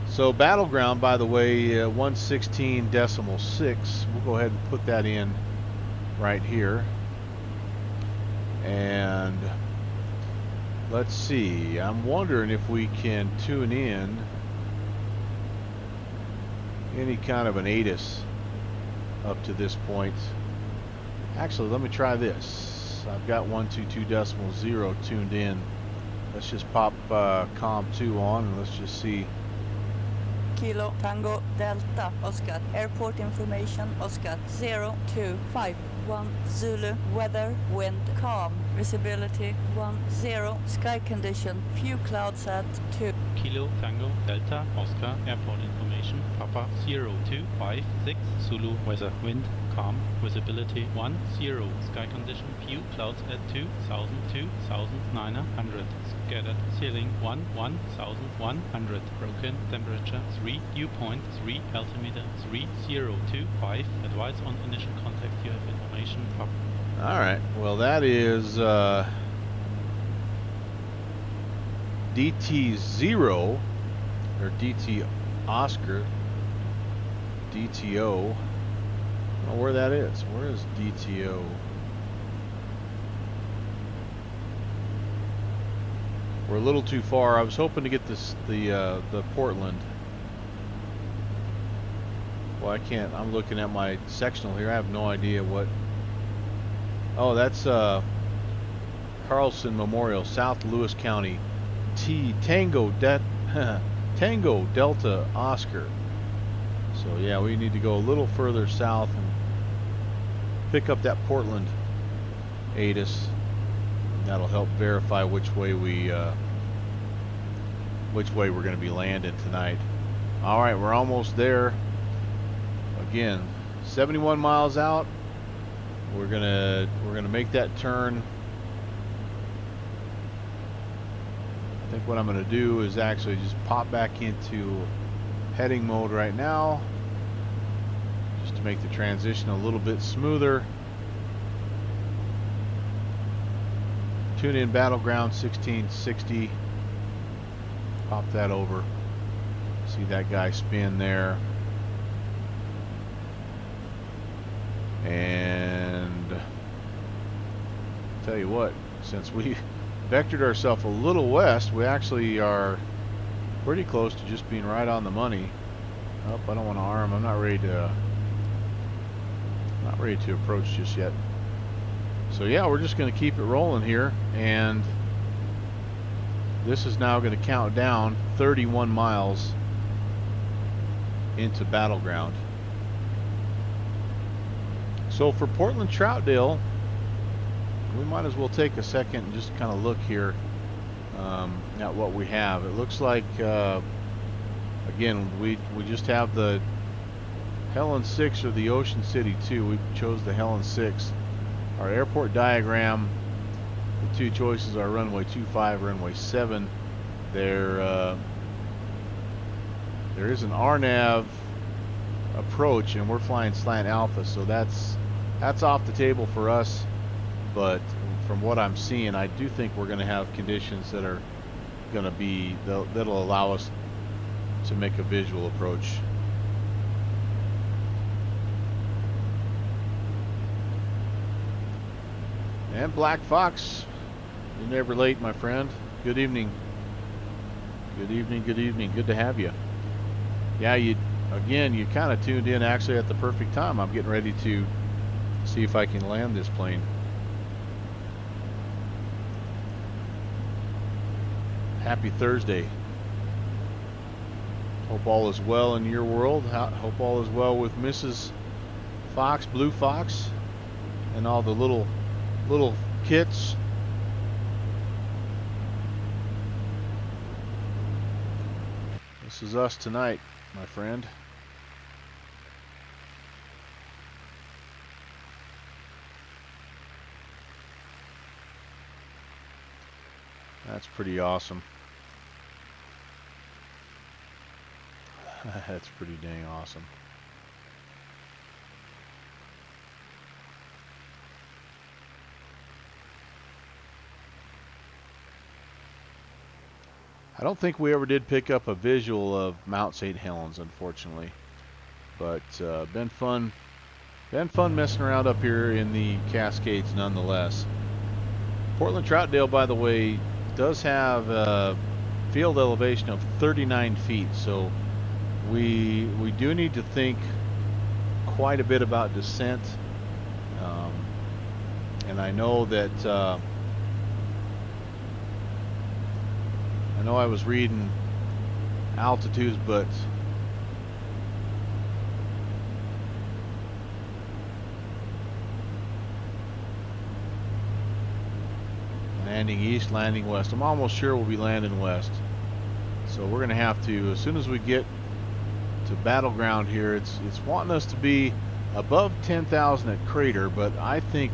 So Battleground, by the way, 116.6. We'll go ahead and put that in right here. And let's see, I'm wondering if we can tune in any kind of an ATIS up to this point. Actually, let me try this. I've got 122.0 tuned in. Let's just pop COM2 on and let's just see. Kilo Tango Delta Oscar. Airport information Oscar 0251 Zulu. Weather, wind, calm. Visibility 10. Sky condition, few clouds at 2. Kilo Tango Delta Oscar. Airport information Papa 0256 Zulu. Weather, wind, calm. Visibility 10. Sky condition, few clouds at 2,900. Scattered ceiling 1100. Broken temperature 3. Dew point 3. Altimeter 3025. Advise on initial contact. You have information. Papa. All right. Well, that is DT0 or DT Oscar DTO. I don't know where that is. Where is DTO? We're a little too far. I was hoping to get the Portland. Well, I can't. I'm looking at my sectional here. I have no idea what. Oh, that's Carlson Memorial, South Lewis County. Tango Delta Oscar. So yeah, we need to go a little further south and pick up that Portland ATIS. That'll help verify which way we're going to be landing tonight. All right, we're almost there. Again, 71 miles out. We're gonna make that turn. I think what I'm gonna do is actually just pop back into heading mode right now, just to make the transition a little bit smoother. Tune in Battleground 1660. Pop that over. See that guy spin there. And tell you what, since we vectored ourselves a little west, we actually are pretty close to just being right on the money. Oh, I don't want to arm. I'm not ready to approach just yet. So yeah, we're just going to keep it rolling here, and this is now going to count down 31 miles into Battleground. So for Portland Troutdale, we might as well take a second and just kind of look here at what we have. It looks like again we just have the Helen 6 or the Ocean City 2. We chose the Helen 6. Our airport diagram, the two choices are runway 25, runway 7. There is an RNAV approach, and we're flying slant alpha, so that's off the table for us. But from what I'm seeing, I do think we're going to have conditions that are going to be that'll allow us to make a visual approach. And Black Fox, you're never late, my friend. Good evening. Good evening, good evening. Good to have you. Yeah, you kind of tuned in actually at the perfect time. I'm getting ready to see if I can land this plane. Happy Thursday. Hope all is well in your world. Hope all is well with Mrs. Fox, Blue Fox, and all the little kits. This is us tonight, my friend. That's pretty awesome. That's pretty dang awesome. I don't think we ever did pick up a visual of Mount St. Helens, unfortunately. But been fun messing around up here in the Cascades nonetheless. Portland Troutdale, by the way, does have a field elevation of 39 feet, so we do need to think quite a bit about descent. And I know that I know I was reading altitudes, but landing east, landing west. I'm almost sure we'll be landing west. So we're going to have to, as soon as we get to battleground here, it's wanting us to be above 10,000 at Crater, but I think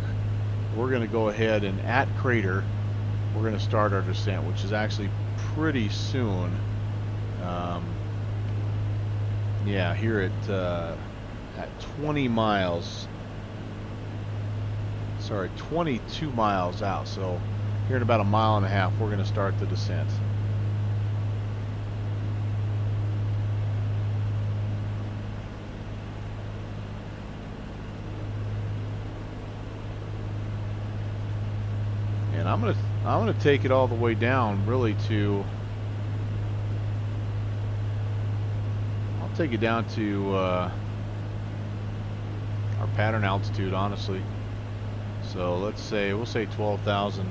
we're going to go ahead and at Crater, we're going to start our descent, which is actually pretty soon. Yeah, here at 20 miles. Sorry, 22 miles out. So here in about a mile and a half, we're going to start the descent. And I'm gonna take it all the way down, really, to, I'll take it down to our pattern altitude, honestly. So we'll say 12,000.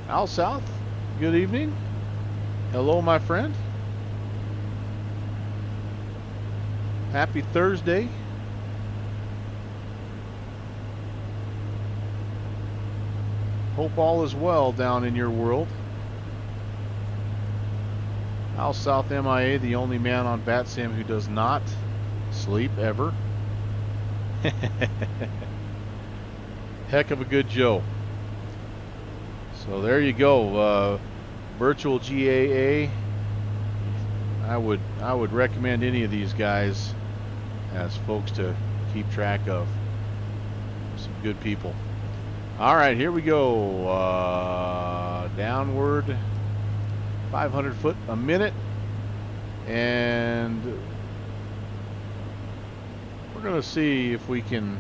Al South, good evening. Hello, my friend. Happy Thursday. Hope all is well down in your world. Al South MIA, the only man on BatSim who does not sleep ever. Heck of a good Joe. So there you go. Virtual GAA. I would recommend any of these guys as folks to keep track of. Some good people. All right, here we go. Downward, 500 foot a minute, and we're going to see if we can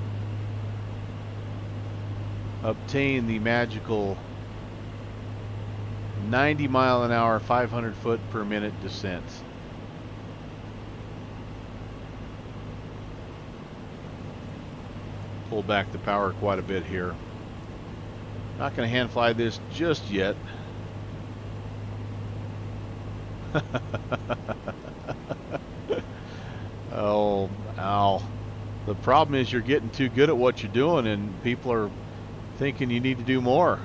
obtain the magical 90 mile an hour, 500 foot per minute descent. Pull back the power quite a bit here. Not going to hand fly this just yet. Oh, Al. The problem is you're getting too good at what you're doing, and people are thinking you need to do more.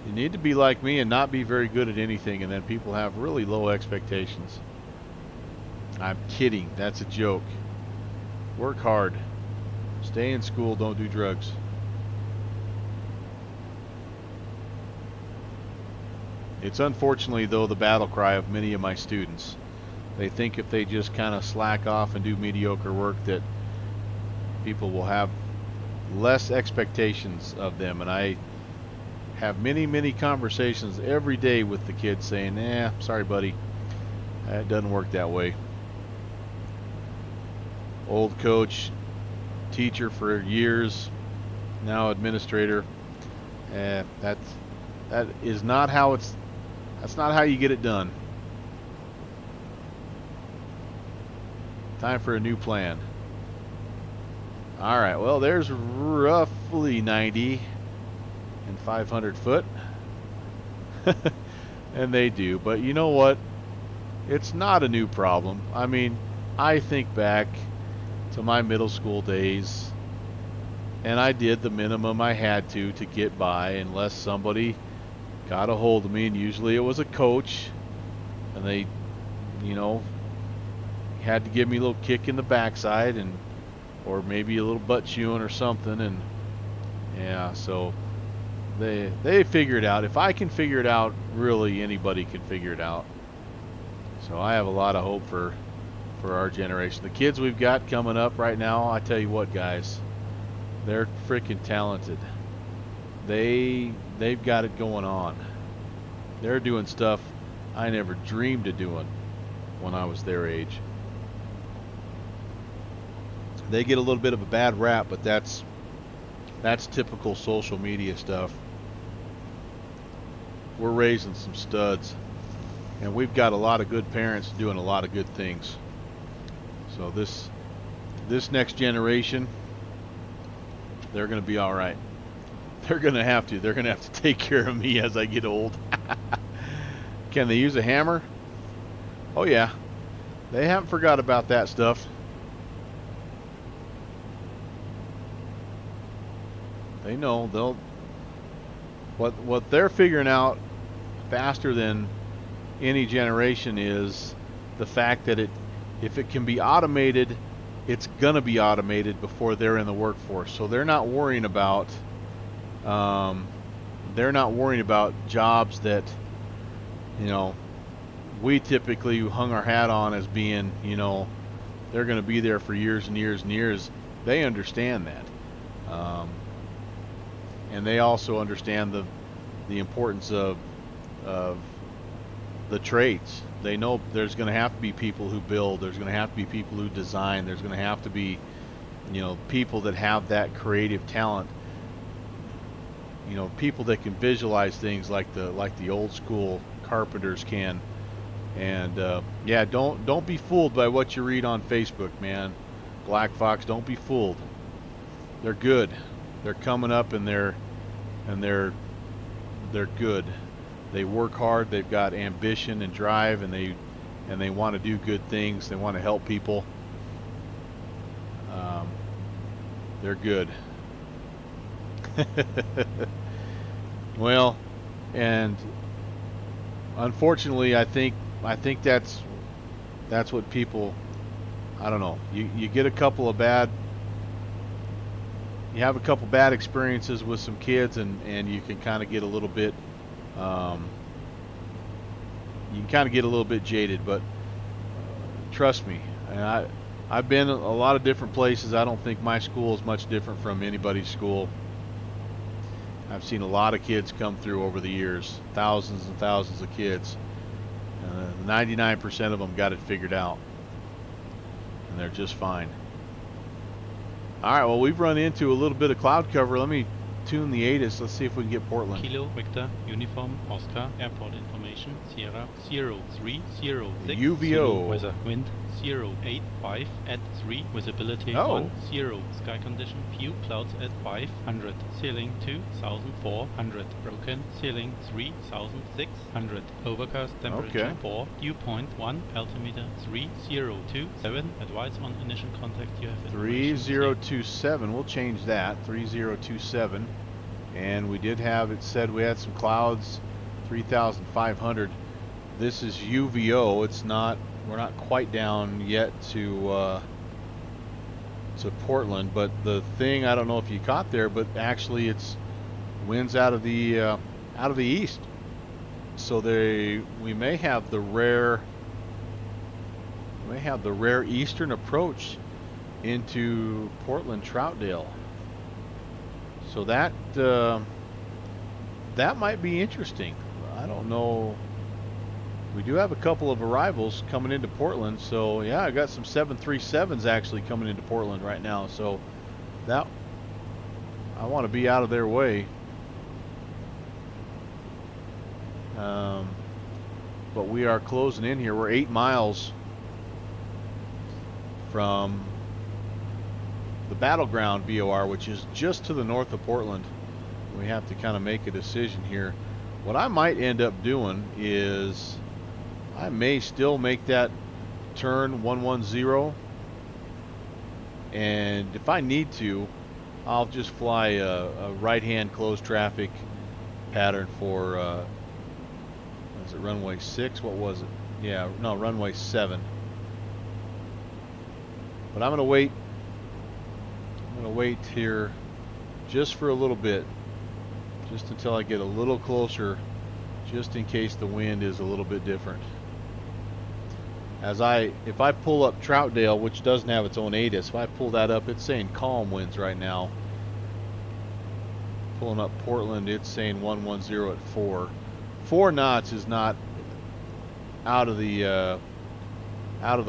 You need to be like me and not be very good at anything, and then people have really low expectations. I'm kidding. That's a joke. Work hard. Stay in school, don't do drugs. It's unfortunately, though, the battle cry of many of my students. They think if they just kind of slack off and do mediocre work that people will have less expectations of them. And I have many conversations every day with the kids saying, sorry buddy, it doesn't work that way. Old coach, teacher for years, now administrator. That is not how that's not how you get it done. Time for a new plan. All right, well, there's roughly 90 and 500 foot. And they do. But you know what? It's not a new problem. I mean, I think back to my middle school days, and I did the minimum I had to get by, unless somebody got a hold of me, and usually it was a coach, and they, you know, had to give me a little kick in the backside, and or maybe a little butt chewing or something, and yeah, so they figure it out. If I can figure it out, really anybody can figure it out. So I have a lot of hope for our generation. The kids we've got coming up right now, I tell you what, guys, they're freaking talented. They've got it going on. They're doing stuff I never dreamed of doing when I was their age. They get a little bit of a bad rap, but that's typical social media stuff. We're raising some studs, and we've got a lot of good parents doing a lot of good things. So this next generation, they're going to be all right. They're going to have to take care of me as I get old. Can they use a hammer? Oh yeah. They haven't forgot about that stuff. They know they'll what they're figuring out faster than any generation is the fact that if it can be automated, it's gonna be automated before they're in the workforce. So they're not worrying about jobs that, you know, we typically hung our hat on as being, you know, they're going to be there for years and years and years. They understand that, and they also understand the importance of the trades. They know there's going to have to be people who build. There's going to have to be people who design. There's going to have to be, you know, people that have that creative talent. You know, people that can visualize things like the old school carpenters can. And yeah, don't be fooled by what you read on Facebook, man. Black Fox, don't be fooled. They're good. They're coming up, and they're good. They work hard. They've got ambition and drive, and they want to do good things. They want to help people. They're good. Well, and unfortunately, I think that's what people, I don't know. You get a couple of bad experiences with some kids, and you can kind of get a little bit jaded. But trust me, and I've been a lot of different places. I don't think my school is much different from anybody's school. I've seen a lot of kids come through over the years, thousands and thousands of kids. 99% of them got it figured out, and they're just fine. All right, well, we've run into a little bit of cloud cover. Let me tune the ATIS. Let's see if we can get Portland. Kilo Victor Uniform Oscar Airport information Sierra 0306 UVO. weather wind 085 at 3 visibility 10 sky condition few clouds at 500 ceiling 2400 broken ceiling 3600 overcast temperature 4 dew point 1 altimeter 3027 advice on initial contact you have 3027. We'll change that. 3027. And we did have it said we had some clouds 3500. This is UVO. It's not, we're not quite down yet to Portland, but the thing, I don't know if you caught there, but actually it's winds out of the east. So we may have the rare eastern approach into Portland Troutdale. So that might be interesting. I don't know. We do have a couple of arrivals coming into Portland, so yeah, I got some 737s actually coming into Portland right now. So that I want to be out of their way. But we are closing in here. We're 8 miles from the Battleground VOR, which is just to the north of Portland. We have to kind of make a decision here. what I might end up doing is I may still make that turn 110, and if I need to, I'll just fly a right-hand closed traffic pattern for was it runway 6? What was it? Yeah, no, runway 7. But I'm gonna wait. I'm gonna wait here just for a little bit, just until I get a little closer, just in case the wind is a little bit different. If I pull up Troutdale, which doesn't have its own ATIS, if I pull that up, it's saying calm winds right now. Pulling up Portland, it's saying 110 at 4. 4 knots is not out of the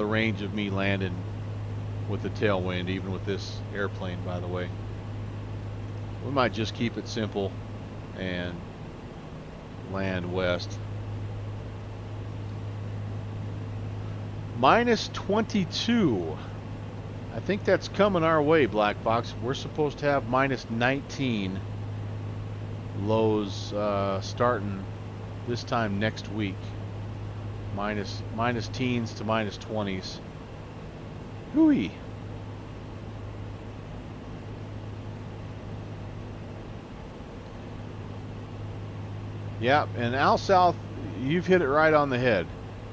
range of me landing with the tailwind, even with this airplane, by the way. We might just keep it simple and land west. Minus 22. I think that's coming our way, Black Fox. We're supposed to have minus 19 lows starting this time next week. Minus teens to minus 20s. Hooey. Yeah, and Al South, you've hit it right on the head.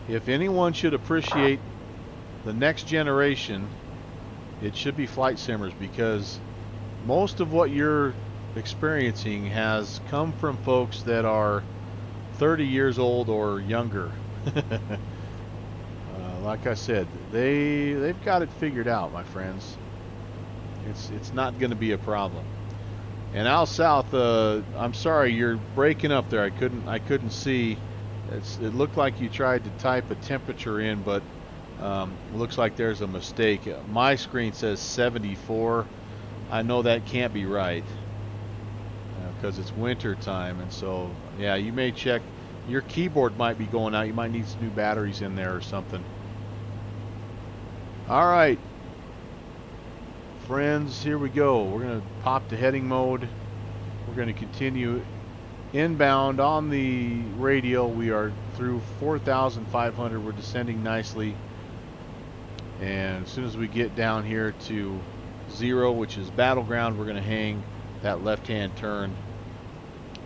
If anyone should appreciate the next generation, it should be flight simmers, because most of what you're experiencing has come from folks that are 30 years old or younger. Like I said, they've got it figured out, my friends. It's not going to be a problem. And Al South, I'm sorry, you're breaking up there. I couldn't see. It looked like you tried to type a temperature in, but it looks like there's a mistake. My screen says 74. I know that can't be right because it's winter time, and so yeah, you may check. Your keyboard might be going out. You might need some new batteries in there or something. All right, friends, here we go. We're going to pop to heading mode. We're going to continue inbound on the radio. We are through 4,500. We're descending nicely. And as soon as we get down here to 0, which is battleground, we're going to hang that left-hand turn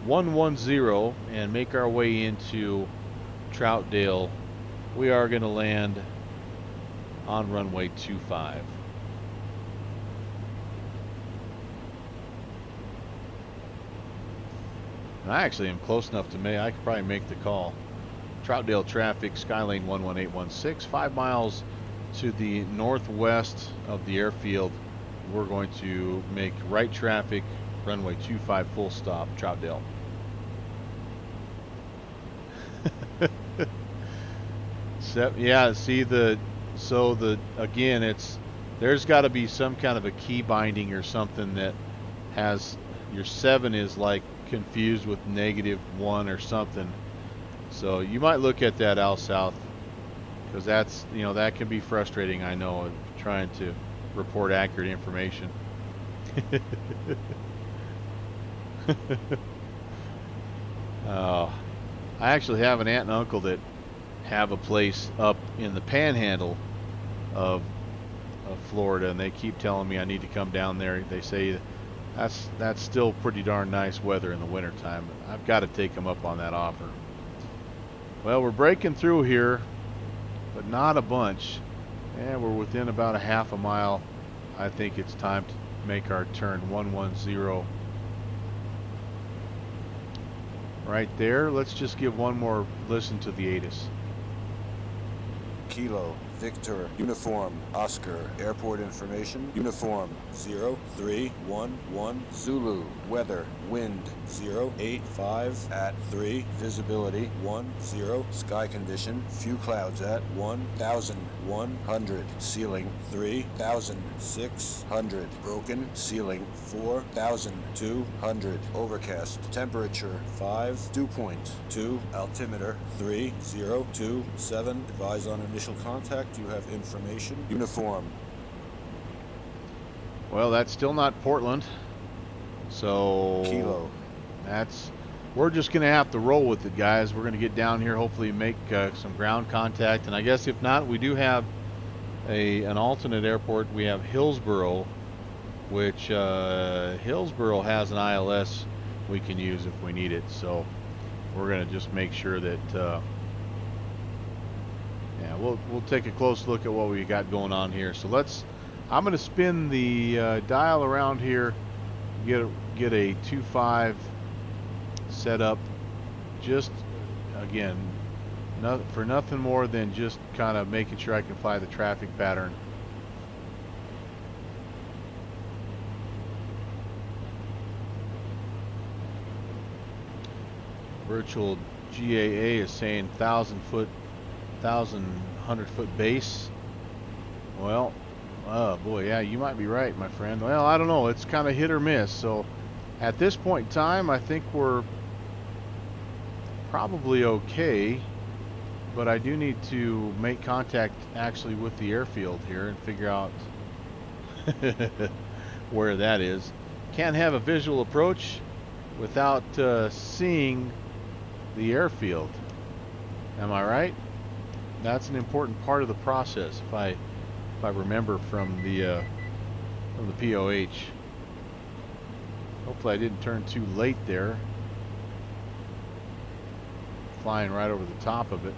110 and make our way into Troutdale. We are going to land on runway 25. And I actually am close enough to I could probably make the call. Troutdale traffic, Skylane 11816, 5 miles to the northwest of the airfield. We're going to make right traffic, runway 25, full stop, Troutdale. Yeah, see again, there's got to be some kind of a key binding or something that has your 7 is like confused with -1 or something. So you might look at that, Al South, because that's, that can be frustrating. I know, trying to report accurate information. I actually have an aunt and uncle that have a place up in the panhandle of Florida, and they keep telling me I need to come down there. They say that's still pretty darn nice weather in the wintertime. I've got to take them up on that offer. Well, we're breaking through here, but not a bunch. And we're within about a half a mile. I think it's time to make our turn 110. Right there. Let's just give one more listen to the ATIS. Kilo, Victor, Uniform, Oscar, Airport Information, Uniform, 0311, Zulu, Weather, Wind, 085, at 3, Visibility, 10, Sky Condition, Few Clouds at 1,100, Ceiling, 3,600, Broken, Ceiling, 4,200, Overcast, Temperature, 5, dew point, 2, Altimeter, 3027, Advise on initial contact. You have information. Uniform. Well, that's still not Portland. So Kilo. That's we're just going to have to roll with it, guys. We're going to get down here, hopefully make some ground contact. And I guess if not, we do have an alternate airport. We have Hillsboro, which Hillsboro has an ILS we can use if we need it. So we're going to just make sure that yeah, we'll take a close look at what we got going on here. So I'm going to spin the dial around here, get a 2.5 set up, just again for nothing more than just kind of making sure I can fly the traffic pattern. Virtual GAA is saying 1,000 foot base. Well, oh boy, yeah, you might be right, my friend. Well, I don't know, it's kind of hit or miss. So at this point in time, I think we're probably okay, but I do need to make contact actually with the airfield here and figure out where that is. Can't have a visual approach without seeing the airfield. Am I right? That's an important part of the process, if I remember from the POH. Hopefully I didn't turn too late there. Flying right over the top of it.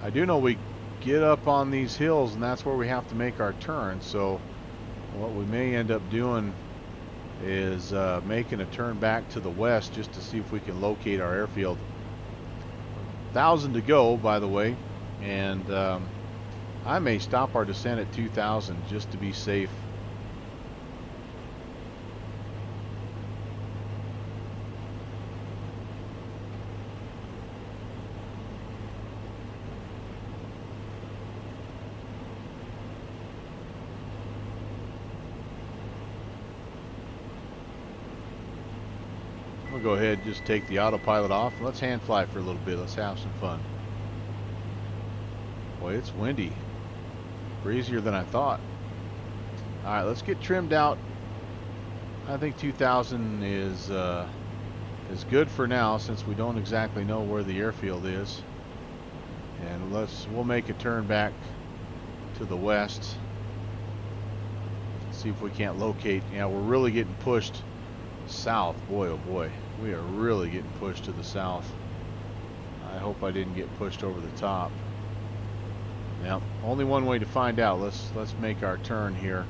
I do know we get up on these hills, and that's where we have to make our turn. So what we may end up doing is making a turn back to the west just to see if we can locate our airfield. 1,000 to go, by the way, and I may stop our descent at 2,000 just to be safe. We'll go ahead and just take the autopilot off. Let's hand fly for a little bit. Let's have some fun. Boy, it's windy. Breezier than I thought. Alright, let's get trimmed out. I think 2,000 is good for now, since we don't exactly know where the airfield is. And we'll make a turn back to the west. See if we can't locate. Yeah, we're really getting pushed south. Boy, oh boy, we are really getting pushed to the south. I hope I didn't get pushed over the top. Now, only one way to find out. Let's make our turn here.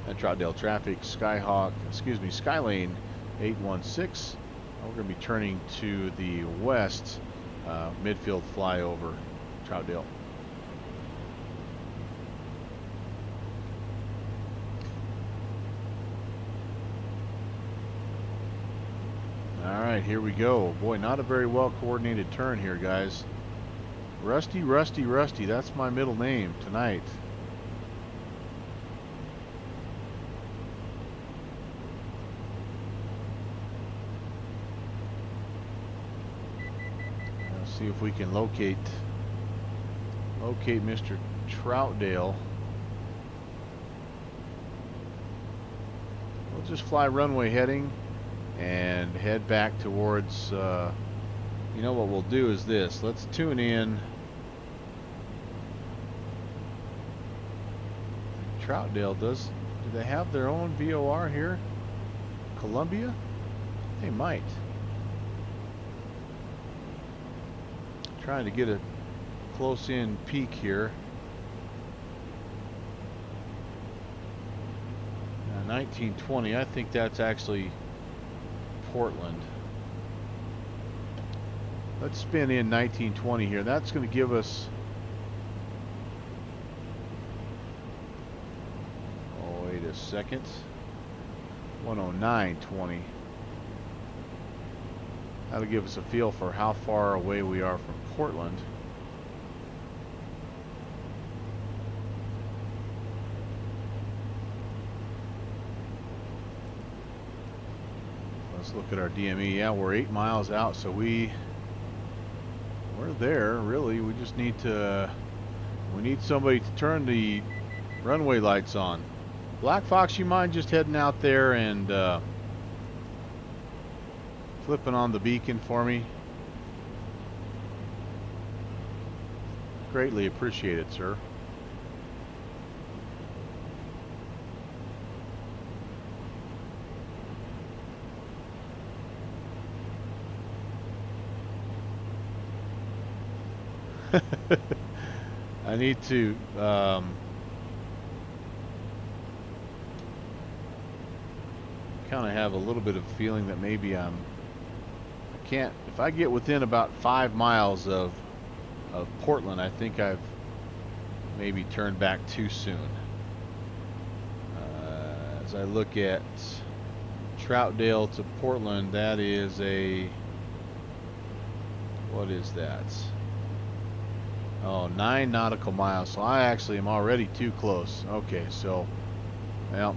At Troutdale traffic, Skylane 816. We're going to be turning to the west, midfield flyover Troutdale. Alright, here we go. Boy, not a very well coordinated turn here, guys. Rusty, Rusty, Rusty. That's my middle name tonight. Let's see if we can locate Mr. Troutdale. We'll just fly runway heading and head back towards, you know what we'll do is this. Let's tune in. Troutdale do they have their own VOR here? Columbia? They might. Trying to get a close in peek here. 1920, I think that's actually Portland. Let's spin in 1920 here. That's going to give us, oh wait a second, 109.20. That'll give us a feel for how far away we are from Portland. Let's look at our DME. Yeah, we're 8 miles out, so we're there, really. We just need to, we need somebody to turn the runway lights on. Black Fox, you mind just heading out there and flipping on the beacon for me? Greatly appreciated, sir. I need to kind of have a little bit of a feeling that maybe I can't, if I get within about 5 miles of Portland, I think I've maybe turned back too soon. As I look at Troutdale to Portland, that is a, what is that? Oh, 9 nautical miles. So I actually am already too close. Okay, so, well,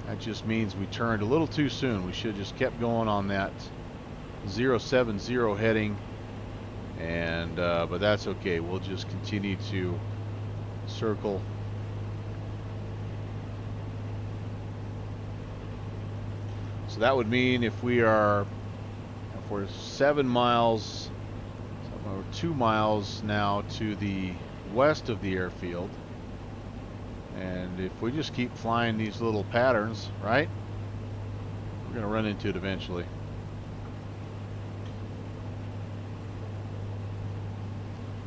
that just means we turned a little too soon. We should have just kept going on that 070 heading, and but that's okay. We'll just continue to circle. So that would mean if we're 7 miles, or 2 miles now to the west of the airfield, and if we just keep flying these little patterns, right, we're going to run into it eventually.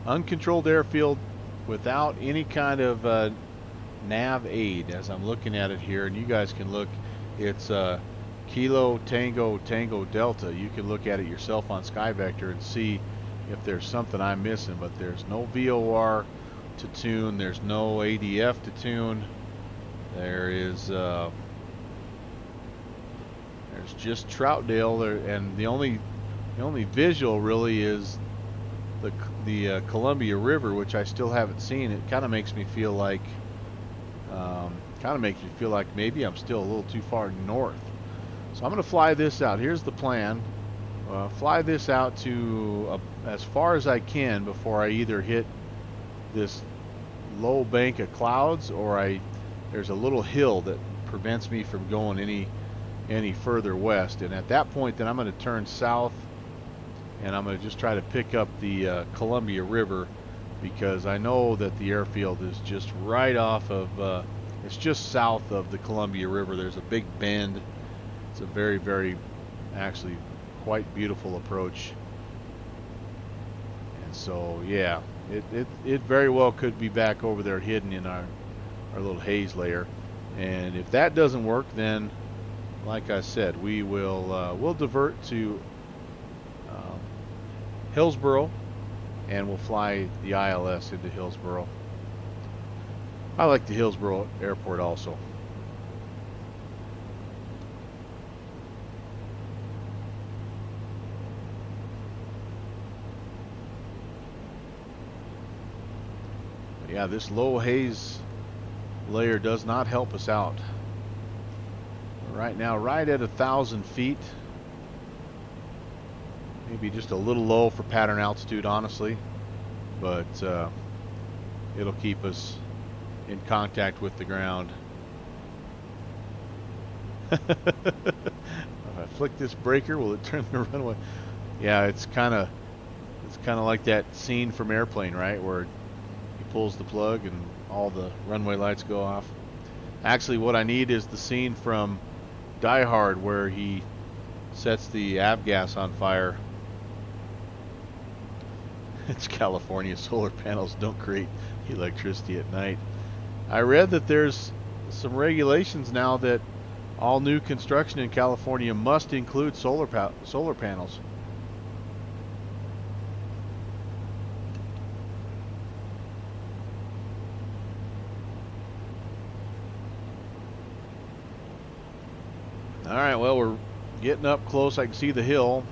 Uncontrolled airfield without any kind of nav aid, as I'm looking at it here, and you guys can look. It's Kilo Tango Tango Delta. You can look at it yourself on SkyVector and see if there's something I'm missing, but there's no VOR to tune, there's no ADF to tune, there's just Troutdale there, and the only visual really is the Columbia River, which I still haven't seen. It kind of makes me feel like maybe I'm still a little too far north. So I'm going to fly this out. Here's the plan. Fly this out to as far as I can before I either hit this low bank of clouds, or there's a little hill that prevents me from going any further west. And at that point, then I'm going to turn south, and I'm going to just try to pick up the Columbia River, because I know that the airfield is just right off of it's just south of the Columbia River. There's a big bend. It's a very, very, actually quite beautiful approach. And so, yeah, it very well could be back over there hidden in our little haze layer. And if that doesn't work, then like I said, we'll divert to Hillsboro, and we'll fly the ILS into Hillsboro. I like the Hillsboro airport also. Yeah, this low haze layer does not help us out. Right now, right at 1,000 feet. Maybe just a little low for pattern altitude, honestly. But it'll keep us in contact with the ground. If I flick this breaker, will it turn the runway? Yeah, it's kind of like that scene from Airplane, right, where pulls the plug and all the runway lights go off. Actually, what I need is the scene from Die Hard where he sets the avgas on fire. It's California. Solar panels don't create electricity at night. I read that there's some regulations now that all new construction in California must include solar panels. Alright, well, we're getting up close. I can see the hill.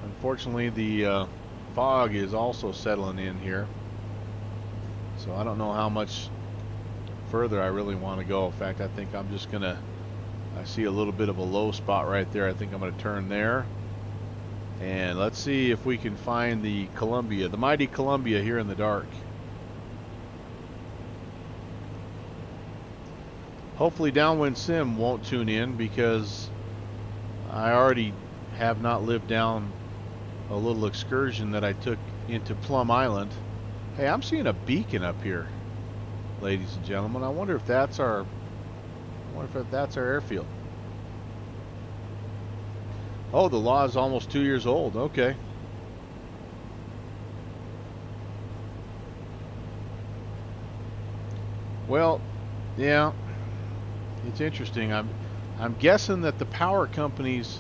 Unfortunately, the fog is also settling in here. So I don't know how much further I really want to go. In fact, I think I'm just going to, I see a little bit of a low spot right there. I think I'm going to turn there. And let's see if we can find the Columbia, the mighty Columbia, here in the dark. Hopefully Downwind Sim won't tune in, because I already have not lived down a little excursion that I took into Plum Island. Hey, I'm seeing a beacon up here, ladies and gentlemen. I wonder if that's our airfield. Oh, the law is almost 2 years old. Okay. Well, yeah, it's interesting. I'm guessing that the power companies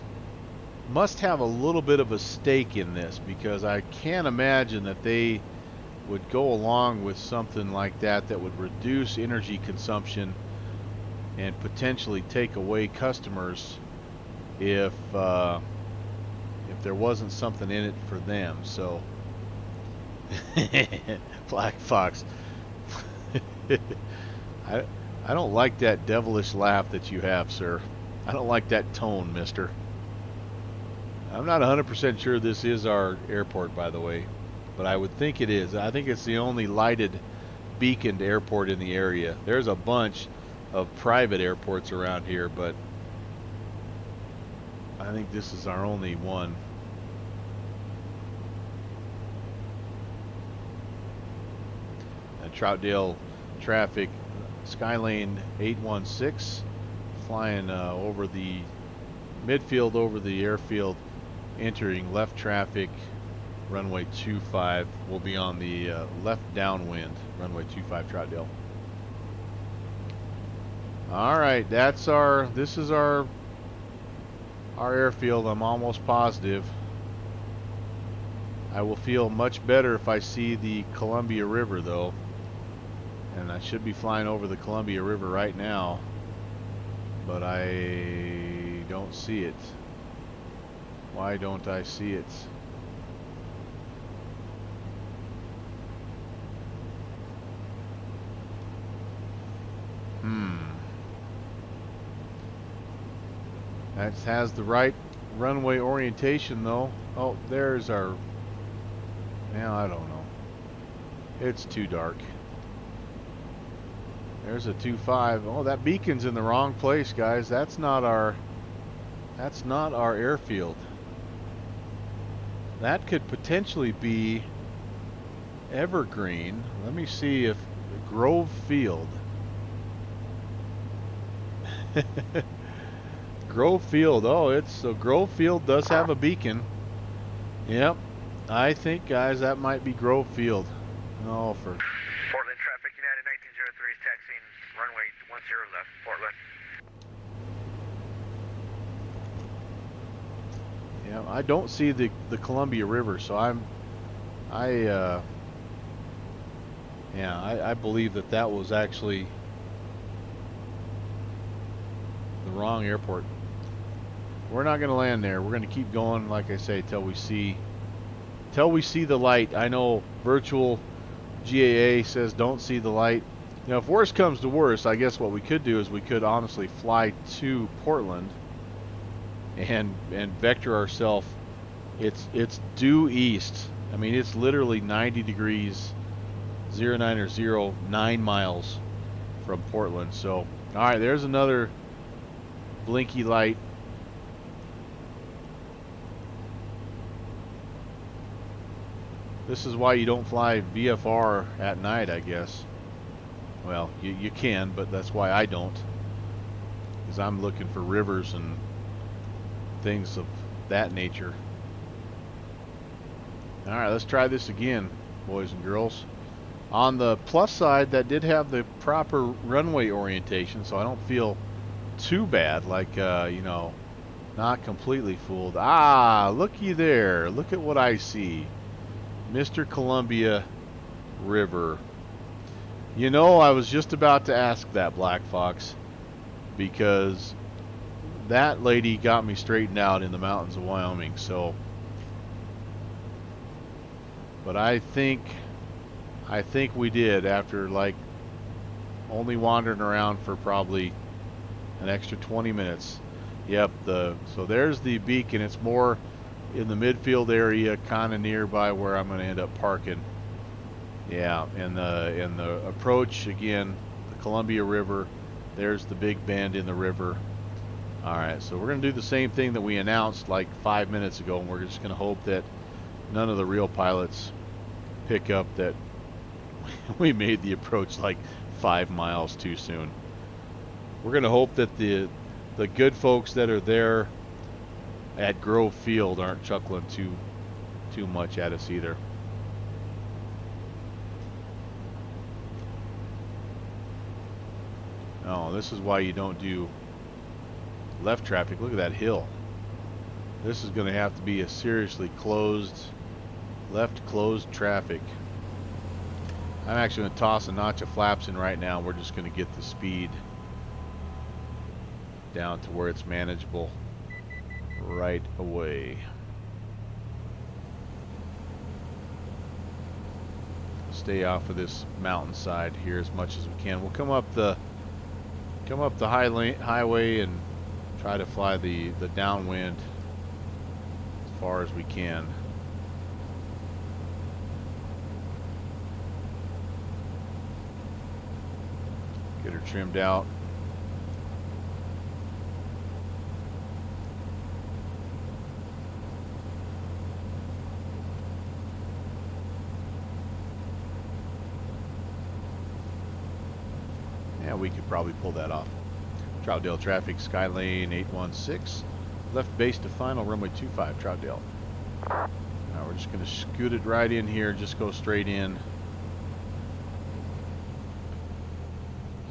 must have a little bit of a stake in this, because I can't imagine that they would go along with something like that that would reduce energy consumption and potentially take away customers if there wasn't something in it for them. So Black Fox. I don't like that devilish laugh that you have, sir. I don't like that tone, mister. I'm not 100% sure this is our airport, by the way, but I would think it is. I think it's the only lighted, beaconed airport in the area. There's a bunch of private airports around here, but I think this is our only one. And Troutdale traffic, Skylane 816, flying over the midfield, over the airfield, entering left traffic, runway 25. Will be on the left downwind, runway 25 Troutdale. All right, this is our airfield. I'm almost positive. I will feel much better if I see the Columbia River, though. And I should be flying over the Columbia River right now, but I don't see it. Why don't I see it? That has the right runway orientation, though. Oh, there's our... Now, I don't know. It's too dark. There's a 2-5. Oh, that beacon's in the wrong place, guys. That's not our airfield. That could potentially be Evergreen. Let me see if Grove Field. Grove Field. Oh, so Grove Field does have a beacon. Yep. I think, guys, that might be Grove Field. Oh, for... Portland traffic, United 1903 is taxiing runway 10 left, Portland. Yeah, I don't see the Columbia River, so I believe that was actually the wrong airport. We're not going to land there. We're going to keep going, like I say, till we see the light. I know virtual GAA says don't see the light. You know, if worse comes to worse, I guess what we could do is we could honestly fly to Portland and vector ourselves. It's due east. I mean, it's literally 90 degrees 09 or 09 miles from Portland. So, all right, there's another blinky light. This is why you don't fly VFR at night, I guess. Well, you can, but that's why I don't. Because I'm looking for rivers and things of that nature. Alright, let's try this again, boys and girls. On the plus side, that did have the proper runway orientation, so I don't feel too bad, like, you know, not completely fooled. Ah, looky there. Look at what I see. Mr. Columbia River. You know, I was just about to ask that, Black Fox, because that lady got me straightened out in the mountains of Wyoming. So, but I think we did, after like only wandering around for probably an extra 20 minutes. Yep, so there's the beacon. It's more in the midfield area, kind of nearby where I'm going to end up parking. Yeah, and the approach, again, the Columbia River. There's the big bend in the river. Alright, so we're going to do the same thing that we announced like 5 minutes ago, and we're just going to hope that none of the real pilots pick up that we made the approach like 5 miles too soon. We're going to hope that the good folks that are there at Grove Field aren't chuckling too much at us either. Oh, this is why you don't do left traffic. Look at that hill. This is going to have to be a seriously closed, left closed traffic. I'm actually going to toss a notch of flaps in right now. We're just going to get the speed down to where it's manageable right away. Stay off of this mountainside here as much as we can. We'll come up the highway and try to fly the downwind as far as we can. Get her trimmed out. Yeah, we could probably pull that off. Troutdale traffic, Skylane 816. Left base to final, runway 25, Troutdale. Now we're just going to scoot it right in here, just go straight in.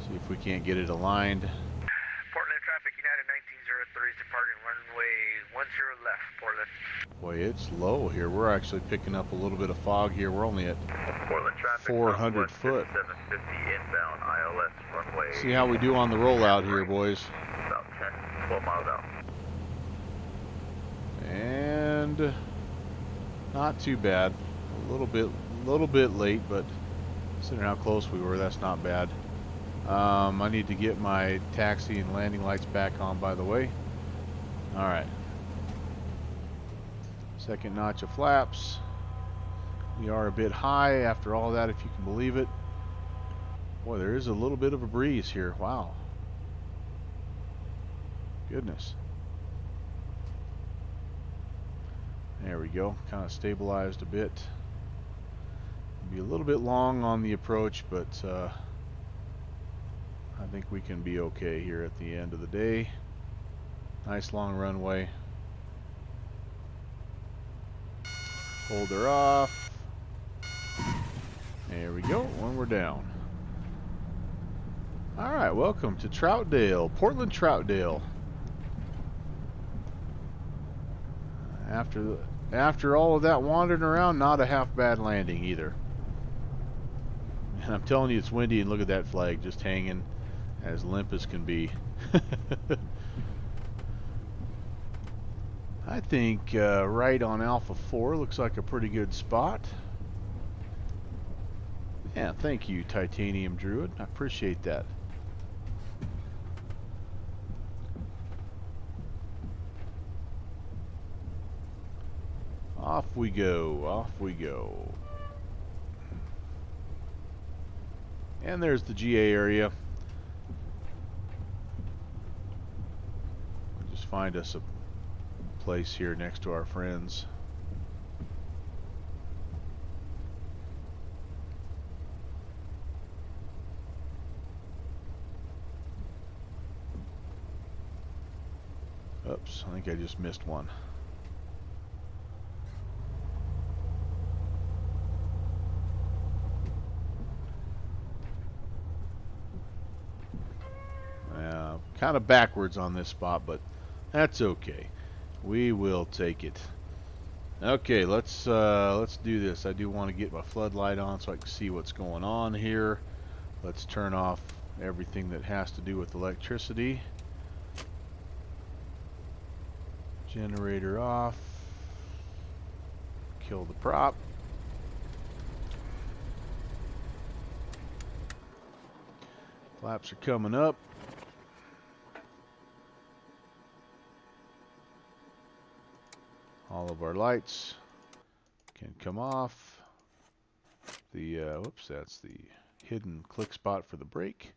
See if we can't get it aligned. Portland traffic, United 1903 is departing runway 10 left, Portland. Boy, it's low here. We're actually picking up a little bit of fog here. We're only at Portland traffic, 400 foot. 750 inbound, ILS runway. See how we do on the rollout here, boys. About 10, 12 miles out. And not too bad. A little bit late, but considering how close we were, that's not bad. I need to get my taxi and landing lights back on, by the way. All right. Second notch of flaps. We are a bit high after all that, if you can believe it. Boy, there is a little bit of a breeze here. Wow. Goodness. There we go. Kind of stabilized a bit. Be a little bit long on the approach, but I think we can be okay here at the end of the day. Nice long runway. Hold her off. There we go. When we're down. Alright, welcome to Troutdale, Portland Troutdale. After all of that wandering around, not a half bad landing either. And I'm telling you, it's windy, and look at that flag just hanging as limp as can be. I think right on Alpha 4 looks like a pretty good spot. Yeah, thank you, Titanium Druid. I appreciate that. Off we go, off we go. And there's the GA area. We'll just find us a place here next to our friends. Oops, I think I just missed one. Kind of backwards on this spot, but that's okay. We will take it. Okay, let's do this. I do want to get my floodlight on so I can see what's going on here. Let's turn off everything that has to do with electricity. Generator off. Kill the prop. Flaps are coming up. All of our lights can come off. The whoops, that's the hidden click spot for the brake.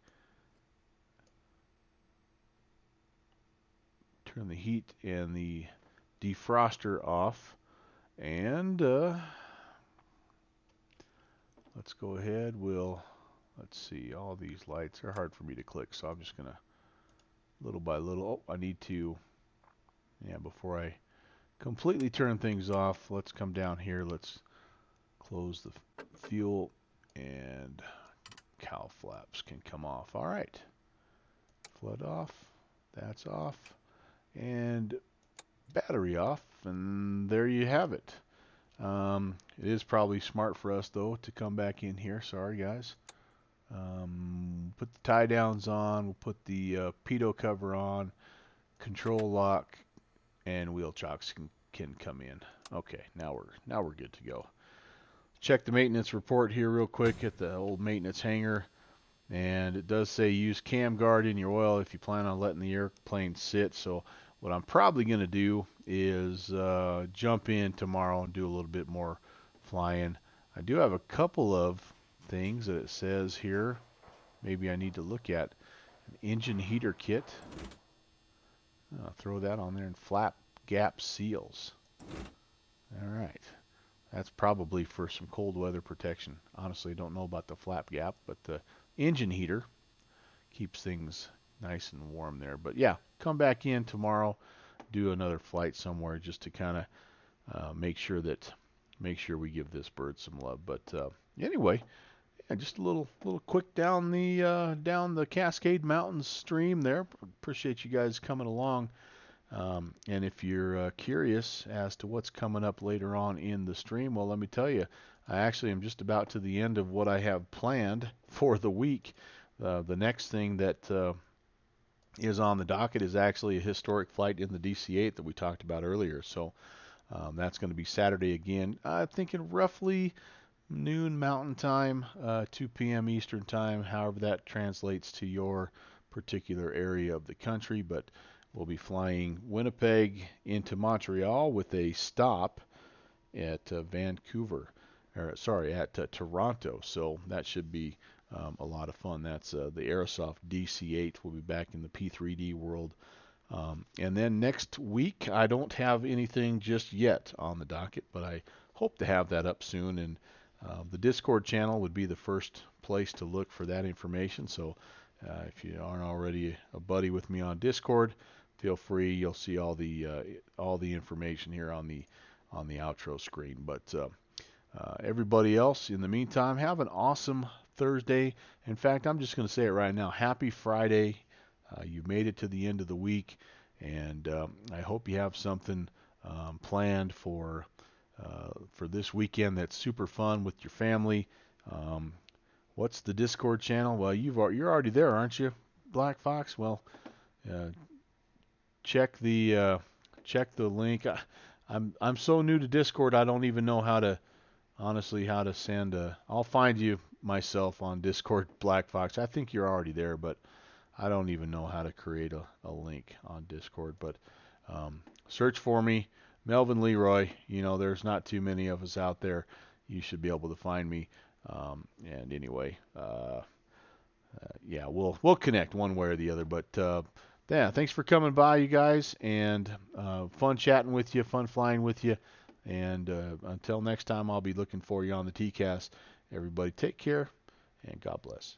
turn the heat and the defroster off, and let's go ahead. Let's see, all these lights are hard for me to click, so I'm just gonna little by little. Oh, I need to, yeah, before I completely turn things off, let's come down here. Let's close the fuel, and cowl flaps can come off. All right, flood off, that's off, and battery off, and there you have it. It is probably smart for us though to come back in here. Sorry guys. Put the tie downs on. We'll put the pitot cover on. Control lock and wheel chocks can come in. Okay, now we're good to go. Check the maintenance report here real quick at the old maintenance hangar, and it does say use cam guard in your oil if you plan on letting the airplane sit. So what I'm probably going to do is jump in tomorrow and do a little bit more flying. I do have a couple of things that it says here maybe I need to look at. An engine heater kit. I'll throw that on there, and flap gap seals. All right. That's probably for some cold weather protection. Honestly, I don't know about the flap gap, but the engine heater keeps things nice and warm there. But yeah, come back in tomorrow, do another flight somewhere just to kind of make sure we give this bird some love. But anyway, yeah, just a little quick down the Cascade Mountains stream there. Appreciate you guys coming along. And if you're curious as to what's coming up later on in the stream, well, let me tell you, I actually am just about to the end of what I have planned for the week. The next thing that is on the docket is actually a historic flight in the DC-8 that we talked about earlier. So that's going to be Saturday again. I'm thinking roughly noon Mountain Time, 2 p.m. Eastern Time, however that translates to your particular area of the country. But we'll be flying Winnipeg into Montreal with a stop at Toronto. So that should be a lot of fun. That's the Aerosoft DC-8. We'll be back in the P3D world. And then next week, I don't have anything just yet on the docket, but I hope to have that up soon. And the Discord channel would be the first place to look for that information. So if you aren't already a buddy with me on Discord, feel free. You'll see all the information here on the outro screen. But everybody else, in the meantime, have an awesome Thursday. In fact, I'm just going to say it right now. Happy Friday. You made it to the end of the week, and I hope you have something planned for this weekend that's super fun with your family. What's the Discord channel? Well, you're already there, aren't you, Black Fox? Well, check the link. I'm so new to Discord, I don't even know how to send a. I'll find you myself on Discord, Black Fox. I think you're already there, but I don't even know how to create a link on Discord. But search for me, Melvin Leroy. You know, there's not too many of us out there. You should be able to find me. And anyway, yeah, we'll connect one way or the other. But yeah, thanks for coming by, you guys, and fun chatting with you, fun flying with you. And until next time, I'll be looking for you on the TCast. Everybody take care, and God bless.